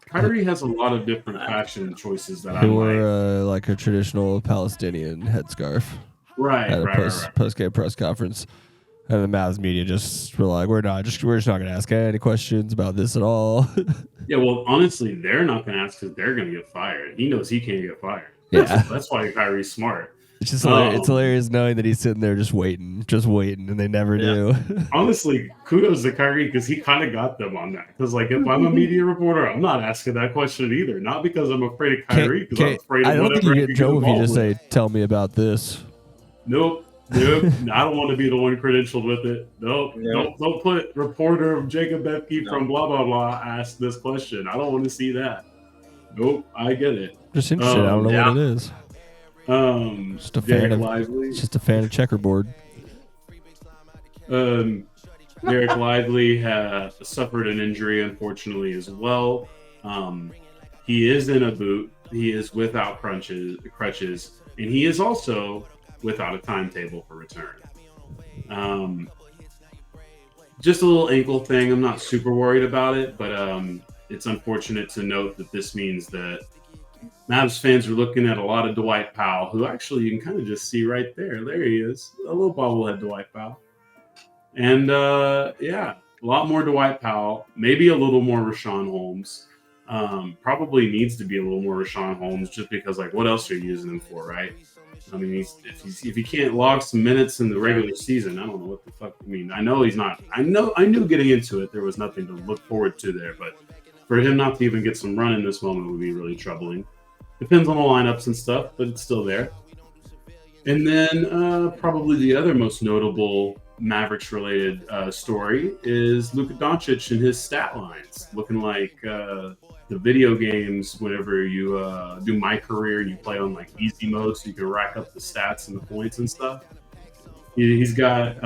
Kyrie has a lot of different fashion choices that I He like. wore like a traditional Palestinian headscarf. Right, At a right. post-game press conference. And the Mavs media just were like, we're just not going to ask any questions about this at all. Yeah, well, honestly, they're not going to ask because they're going to get fired. He knows he can't get fired. Yeah. That's why Kyrie's smart. It's just hilarious. It's hilarious knowing that he's sitting there just waiting, and they never do. Honestly, kudos to Kyrie because he kind of got them on that. Because, like, if I'm a media reporter, I'm not asking that question either. Not because I'm afraid of Kyrie, because I'm afraid of I don't think you whatever get in trouble if you just with. say, tell me about this. Nope. I don't want to be the one credentialed with it. Nope. Don't put reporter Jacob Bethke from blah, blah, blah ask this question. I don't want to see that. Nope. I get it. Just interested. I don't know what it is. Just a fan of Lively. It's just a fan of checkerboard. Derek Lively has suffered an injury, unfortunately, as well. He is in a boot. He is without crutches, and he is also without a timetable for return. Just a little ankle thing. I'm not super worried about it, but it's unfortunate to note that this means that Mavs fans are looking at a lot of Dwight Powell, who actually you can kind of just see right there. There he is, a little bobblehead Dwight Powell. And a lot more Dwight Powell, maybe a little more Rashawn Holmes. Probably needs to be a little more Rashawn Holmes just because, like, what else are you using him for, right? I mean, if he can't log some minutes in the regular season, I don't know what the fuck. I mean, I know he's not. I knew getting into it there was nothing to look forward to there, but for him not to even get some run in this moment would be really troubling. Depends on the lineups and stuff, but it's still there. And then probably the other most notable Mavericks-related story is Luka Doncic and his stat lines, looking like the video games whenever you do My Career and you play on like easy mode so you can rack up the stats and the points and stuff. He's got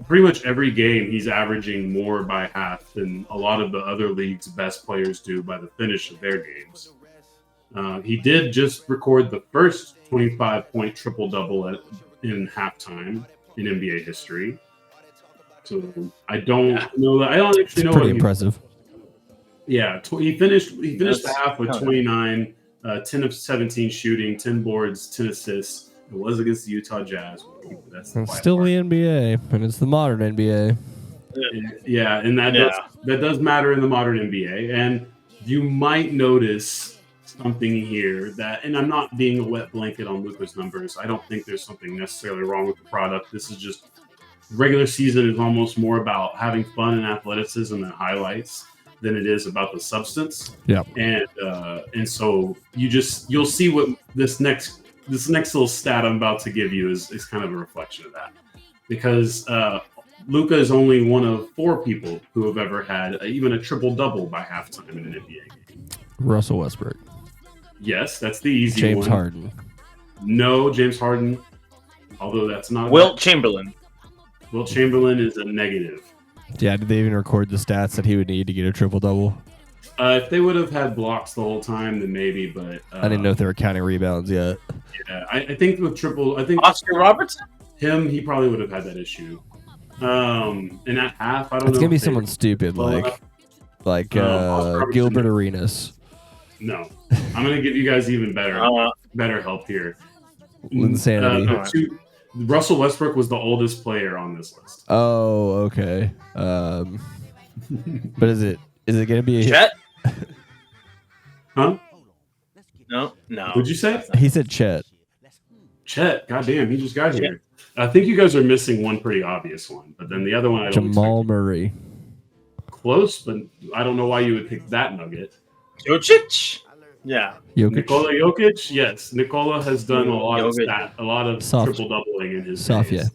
pretty much every game he's averaging more by half than a lot of the other league's best players do by the finish of their games. He did just record the first 25-point triple-double in halftime in NBA history. So I don't know that. I don't actually know. Pretty impressive. Yeah, he finished the half with 29, 10 of 17 shooting, 10 boards, 10 assists. It was against the Utah Jazz. It's still the NBA, and it's the modern NBA. Yeah, and that does matter in the modern NBA. And you might notice something here that, and I'm not being a wet blanket on Luka's numbers. I don't think there's something necessarily wrong with the product. This is just regular season is almost more about having fun and athleticism and highlights than it is about the substance. Yeah. And so you'll see what this next little stat I'm about to give you is kind of a reflection of that. Because Luka is only one of 4 people who have ever had even a triple-double by halftime in an NBA game. Russell Westbrook. Yes, that's the easy James one. Harden. No, James Harden. Although that's not Wilt Chamberlain. Wilt Chamberlain is a negative. Yeah, did they even record the stats that he would need to get a triple-double? If they would have had blocks the whole time, then maybe, but... I didn't know if they were counting rebounds yet. Yeah, I think with Oscar Robertson? He probably would have had that issue. And at half, I don't know. It's going to be someone stupid like Gilbert Arenas. No. I'm going to give you guys even better help here. Insanity. Russell Westbrook was the oldest player on this list. Oh, okay. But is it going to be Chet? Huh? No. What'd you say? He said Chet. Chet, goddamn, he just got here. I think you guys are missing one pretty obvious one, but then the other one I don't Jamal Murray. Close, but I don't know why you would pick that nugget. Jokic? Yeah. Jokic? Nikola Jokic? Yes. Nikola has done a lot of triple-doubling in his days.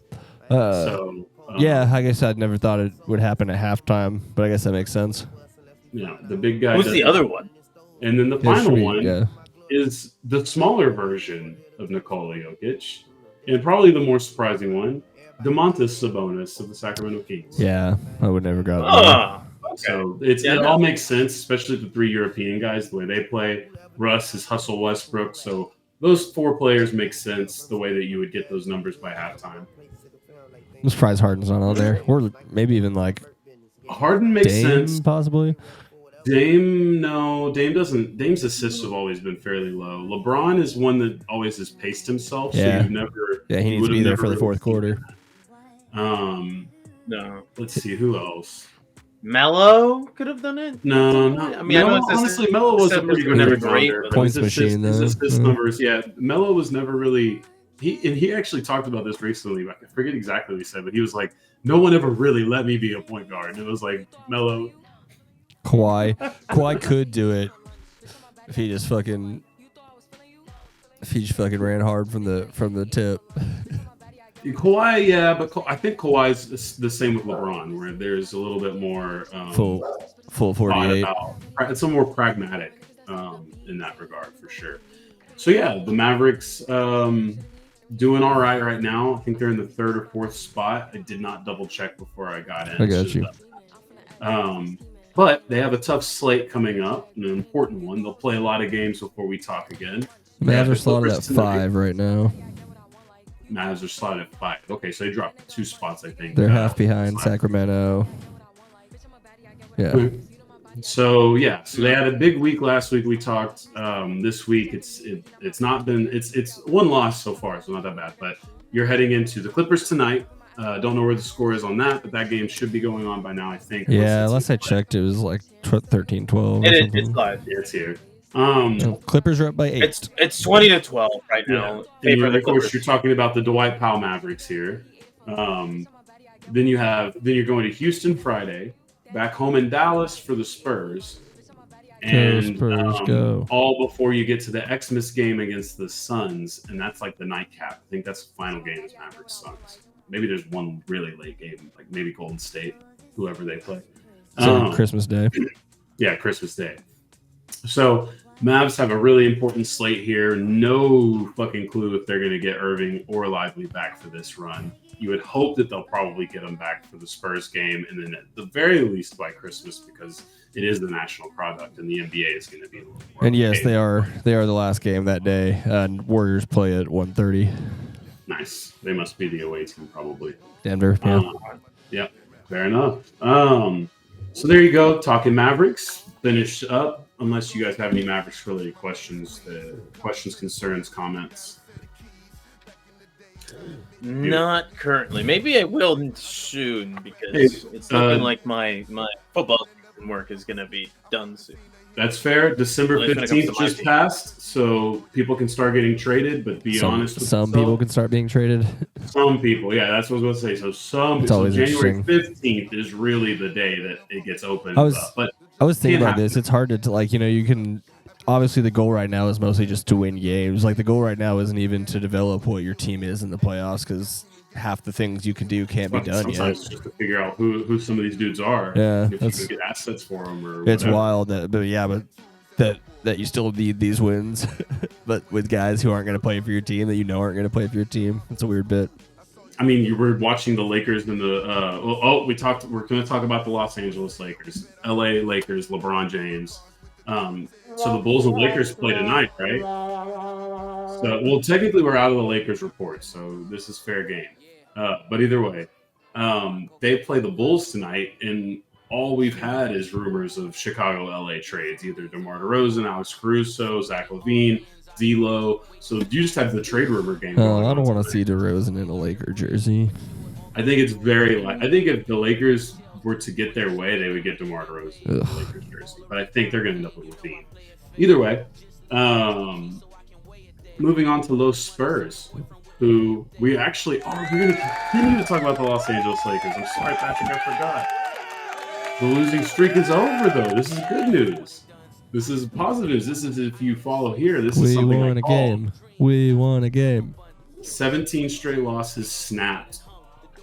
Yeah, I guess I'd never thought it would happen at halftime, but I guess that makes sense. Yeah, the big guy. Who's the other one? And then the final one is the smaller version of Nikola Jokic, and probably the more surprising one, Domantas Sabonis of the Sacramento Kings. Yeah, I would never got it. Okay. So it all makes sense, especially the 3 European guys, the way they play. Russ is Hustle Westbrook, so those 4 players make sense the way that you would get those numbers by halftime. I'm surprised Harden's not on there, or maybe even like Harden makes Dame, sense. possibly. Dame, no. Dame doesn't. Dame's assists have always been fairly low. LeBron is one that always has paced himself. Yeah. So you've never. Yeah, he needs to be there for the fourth quarter. No. Let's see who else. Melo could have done it. No, no. I mean, Melo, honestly, Melo was a pretty good never great great. Points machine, though. His assist numbers, yeah. Melo was never really. He actually talked about this recently. I forget exactly what he said, but he was like, "No one ever really let me be a point guard." And it was like Melo. Kawhi could do it if he just fucking ran hard from the tip. Kawhi, yeah, but I think Kawhi's the same with LeBron, where there's a little bit more full 48. It's a more pragmatic in that regard for sure. So yeah, the Mavericks doing all right now. I think they're in the third or fourth spot. I did not double check before I got in. I got you. But they have a tough slate coming up, an important one. They'll play a lot of games before we talk again. Mavs are slotted at 5 right now. Mavs are slotted at 5. Okay, so they dropped 2 spots, I think. They're half behind Sacramento. Yeah. So they had a big week last week. We talked this week. It's not been it's one loss so far, so not that bad. But you're heading into the Clippers tonight. Don't know where the score is on that, but that game should be going on by now, I think. Yeah, last I checked, it was like 13-12. It's live. Yeah, it's here. Clippers are up by 8. It's 20-12 right now. Yeah. Of course, you're talking about the Dwight Powell Mavericks here. Then you're going to Houston Friday, back home in Dallas for the Spurs, and Spurs, go. all before you get to the Xmas game against the Suns, and that's like the nightcap. I think that's the final game is Mavericks Suns. Maybe there's one really late game, like maybe Golden State, whoever they play. So Christmas Day. Yeah, Christmas Day. So Mavs have a really important slate here. No fucking clue if they're going to get Irving or Lively back for this run. You would hope that they'll probably get them back for the Spurs game, and then at the very least by Christmas, because it is the national product, and the NBA is going to be a little more. And yes, they are the last game that day. Warriors play at 1:30. Nice. They must be the away team, probably. Denver. Yeah. Yeah. Fair enough. So there you go. Talking Mavericks. Finished up. Unless you guys have any Mavericks related questions, concerns, comments. Not currently. Maybe I will soon because it's looking like my football work is going to be done soon. That's fair. December 15th just passed, so people can start getting traded, but be honest with some people can start being traded. Some people, yeah, that's what I was going to say. So January 15th is really the day that it gets opened up. But I was thinking about this. It's hard to you can obviously the goal right now is mostly just to win games. Like the goal right now isn't even to develop what your team is in the playoffs because half the things you can do can't be done yet. Sometimes just to figure out who some of these dudes are. Yeah, if you can get assets for them or it's whatever. wild that you still need these wins, but with guys who aren't going to play for your team that aren't going to play for your team. It's a weird bit. I mean, you were watching the Lakers and the we're going to talk about the Los Angeles Lakers, LA Lakers, LeBron James. So the Bulls and Lakers play tonight, right? So, well, technically we're out of the Lakers report, so this is fair game. But either way, they play the Bulls tonight, and all we've had is rumors of Chicago-LA trades, either DeMar DeRozan, Alex Caruso, Zach LaVine, D'Lo. So you just have the trade rumor game. I don't want to see DeRozan in a Laker jersey. I think it's I think if the Lakers were to get their way, they would get DeMar DeRozan in the Lakers jersey. But I think they're going to end up with LaVine. Either way, moving on to Los Spurs, who we're going to continue to talk about the Los Angeles Lakers. I'm sorry, Patrick, I forgot. The losing streak is over, though. This is good news. This is positive news. This is, if you follow here, this is something we won a game. We won a game. 17 straight losses snapped.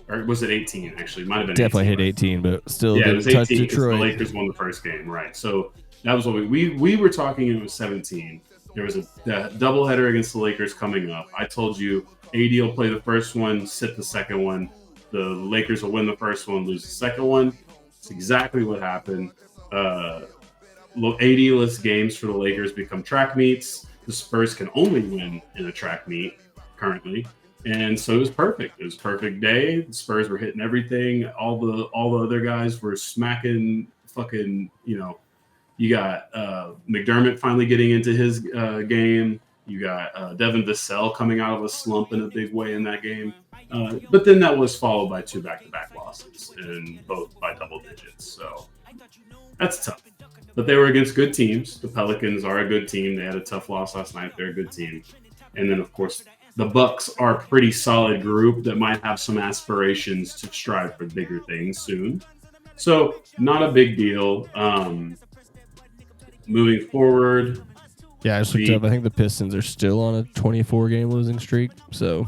Or was it 18, actually? Might have been definitely 18, hit 18, but still it was 18 touch Detroit. The Lakers won the first game, right? So that was what we were talking. It was 17. There was a doubleheader against the Lakers coming up. I told you AD will play the first one, sit the second one. The Lakers will win the first one, lose the second one. It's exactly what happened. AD-less games for the Lakers become track meets. The Spurs can only win in a track meet currently. And so it was perfect. It was a perfect day. The Spurs were hitting everything. All the other guys were smacking fucking, you You got McDermott finally getting into his game. You got Devin Vassell coming out of a slump in a big way in that game. But then that was followed by 2 back-to-back losses, and both by double digits. So that's tough. But they were against good teams. The Pelicans are a good team. They had a tough loss last night. They're a good team. And then, of course, the Bucks are a pretty solid group that might have some aspirations to strive for bigger things soon. So not a big deal. Moving forward. Yeah, I just looked up. I think the Pistons are still on a 24-game losing streak. So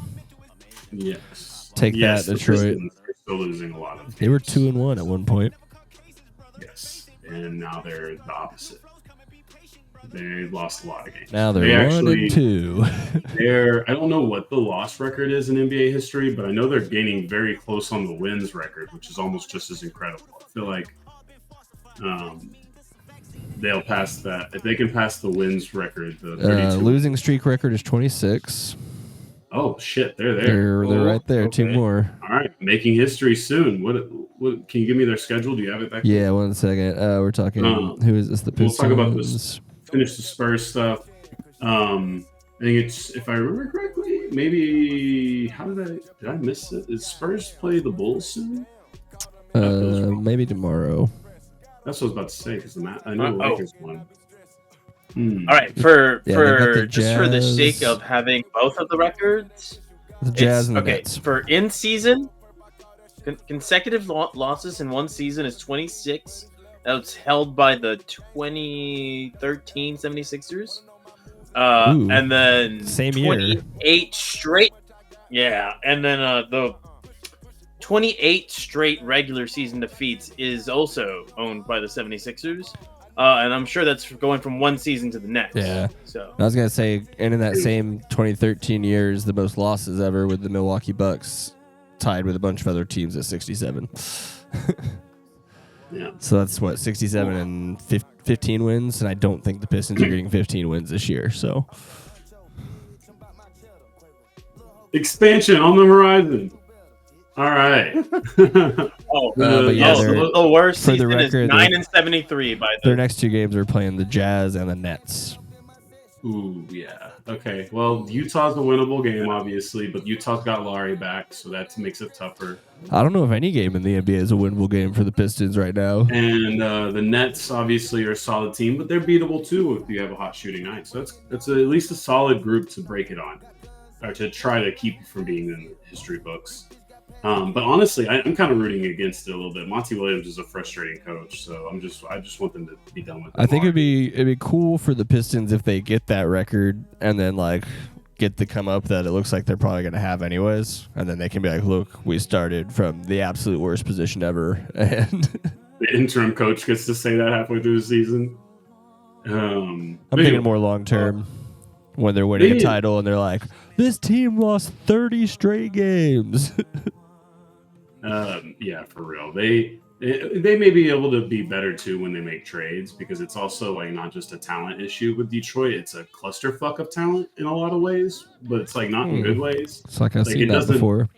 yes, take that, Detroit. They're still losing a lot of games. They were 2-1 at one point. Yes, and now they're the opposite. They lost a lot of games. Now they're 1-2. I don't know what the loss record is in NBA history, but I know they're gaining very close on the wins record, which is almost just as incredible. I feel like they'll pass that. If they can pass the wins record, the 32 losing streak record is 26. Oh shit, they're there. They're right there. Okay. 2 more. All right, making history soon. What can you give me their schedule? Do you have it back? Yeah, 1 second. We're talking. Who is this? The Pistons. We'll talk about this. Finish the Spurs stuff. I think it's, if I remember correctly, maybe did I miss it? Did Spurs play the Bulls soon? Maybe tomorrow. That's what I was about to say because I know the Lakers won. All right, for Jazz, for the sake of having both of the records, the Jazz and the Nets. For in season, consecutive losses in one season is 26. That's held by the 2013 76ers. And then same 28 year. Straight. Yeah, and then the 28 straight regular season defeats is also owned by the 76ers. And I'm sure that's going from one season to the next. Yeah. So I was going to say, and in that same 2013 year is the most losses ever with the Milwaukee Bucks, tied with a bunch of other teams at 67. Yeah. So that's what, 67 and 15 wins, and I don't think the Pistons are getting 15 wins this year. So expansion on the horizon. All right. the worst for the season record, is 9-73 by their next 2 games are playing the Jazz and the Nets. Ooh, yeah. Okay. Well, Utah's a winnable game, obviously, but Utah's got Larry back, so that makes it tougher. I don't know if any game in the NBA is a winnable game for the Pistons right now. And the Nets, obviously, are a solid team, but they're beatable too if you have a hot shooting night. So that's at least a solid group to break it on, or to try to keep it from being in the history books. But honestly, I'm kind of rooting against it a little bit. Monty Williams is a frustrating coach, so I just want them to be done with it. I think it'd be cool for the Pistons if they get that record and then like get the come up that it looks like they're probably going to have anyways, and then they can be like, look, we started from the absolute worst position ever, and the interim coach gets to say that halfway through the season. I'm thinking more long term when they're winning a title and they're like, this team lost 30 straight games. Yeah, for real. They may be able to be better too when they make trades, because it's also like not just a talent issue with Detroit. It's a clusterfuck of talent in a lot of ways, but it's like not in good ways. It's like I've seen that before.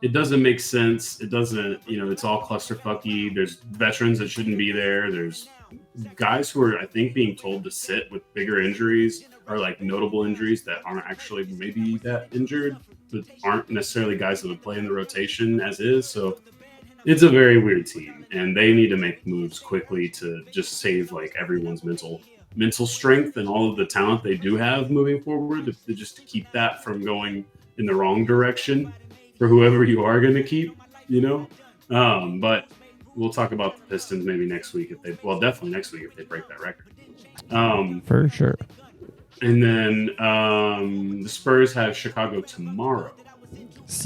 It doesn't make sense. It doesn't, it's all clusterfucky. There's veterans that shouldn't be there. There's guys who are, I think, being told to sit with bigger injuries or like notable injuries that aren't actually maybe that injured, but aren't necessarily guys that would play in the rotation as is. So it's a very weird team, and they need to make moves quickly to just save like everyone's mental strength and all of the talent they do have moving forward, just to keep that from going in the wrong direction for whoever you are going to keep, But we'll talk about the Pistons maybe next week definitely next week if they break that record. For sure. And then the Spurs have Chicago tomorrow.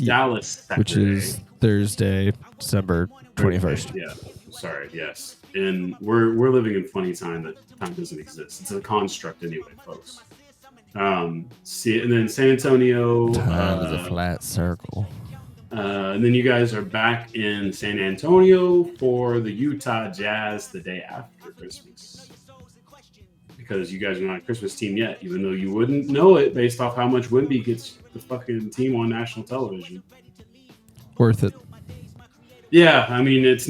Dallas Saturday. Which is Thursday, December 21st. Yeah, sorry, yes. And we're living in funny time that time doesn't exist. It's a construct anyway, folks. And then San Antonio. Time is a flat circle. And then you guys are back in San Antonio for the Utah Jazz the day after Christmas. Because you guys are not a Christmas team yet, even though you wouldn't know it based off how much Wemby gets the fucking team on national television. Worth it. Yeah, I mean, it's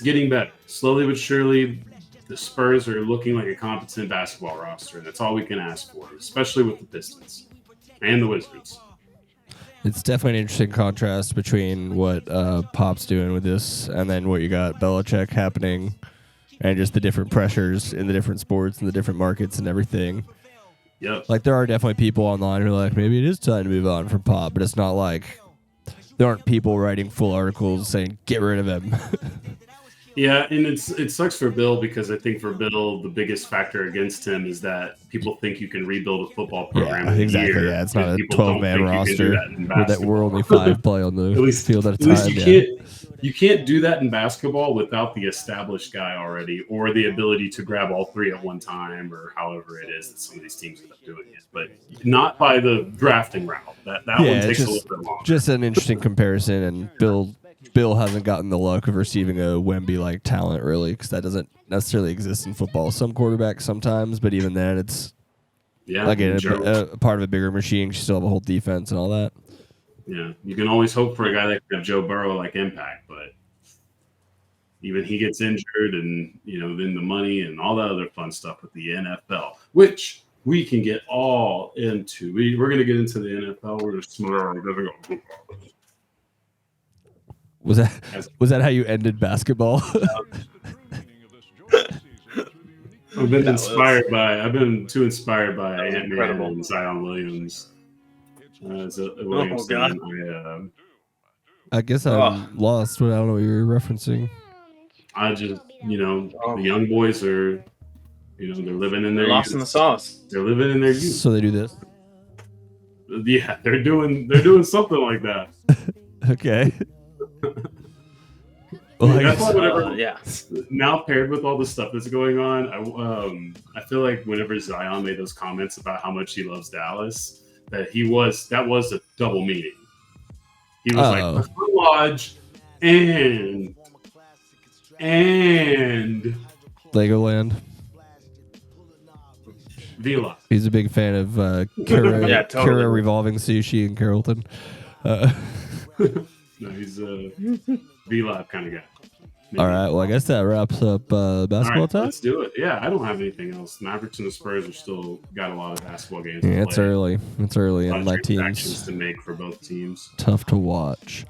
getting better. Slowly but surely, the Spurs are looking like a competent basketball roster. That's all we can ask for, especially with the Pistons and the Wizards. It's definitely an interesting contrast between what Pop's doing with this and then what you got Belichick happening and just the different pressures in the different sports and the different markets and everything. Yep. Like, there are definitely people online who are like, maybe it is time to move on from Pop, but it's not like there aren't people writing full articles saying, get rid of him. Yeah, and it sucks for Bill because I think for Bill, the biggest factor against him is that people think you can rebuild a football program in a year. Yeah, it's not a People don't 12-man think you can do roster that in where that we're basketball. only 5 play on the field at a time. At least you can't do that in basketball without the established guy already, or the ability to grab all 3 at one time, or however it is that some of these teams end up doing it. But not by the drafting route. That one takes a little bit longer. Just an interesting comparison, and Bill hasn't gotten the luck of receiving a Wemby-like talent, really, because that doesn't necessarily exist in football. Some quarterbacks sometimes, but even then, it's again a part of a bigger machine. You still have a whole defense and all that. Yeah, you can always hope for a guy that can have Joe Burrow-like impact, but even he gets injured, and then the money and all that other fun stuff with the NFL, which we can get all into. We're going to get into the NFL. We're just Was that how you ended basketball? I've been too inspired by Ant-Man and Zion Williams. I guess I'm lost. I don't know what you were referencing. I just, the young boys are, they're living in their lost in the sauce. They're living in their youth. So they do this. Yeah, they're doing something like that. Okay. That's why whenever, now paired with all the stuff that's going on, I feel like whenever Zion made those comments about how much he loves Dallas, that was a double meaning. He was like Lodge and Legoland. Vila. He's a big fan of Kura, totally. Kura Revolving Sushi in Carrollton. No, he's a V-Live kind of guy. Maybe. All right, well, I guess that wraps up basketball talk. Let's do it. Yeah, I don't have anything else. Mavericks and the Spurs are still got a lot of basketball games. Yeah, it's early. It's early, and my team's to make for both teams. Tough to watch.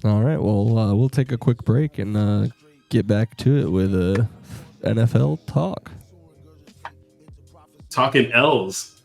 All right, well, we'll take a quick break and get back to it with NFL talk. Talking L's.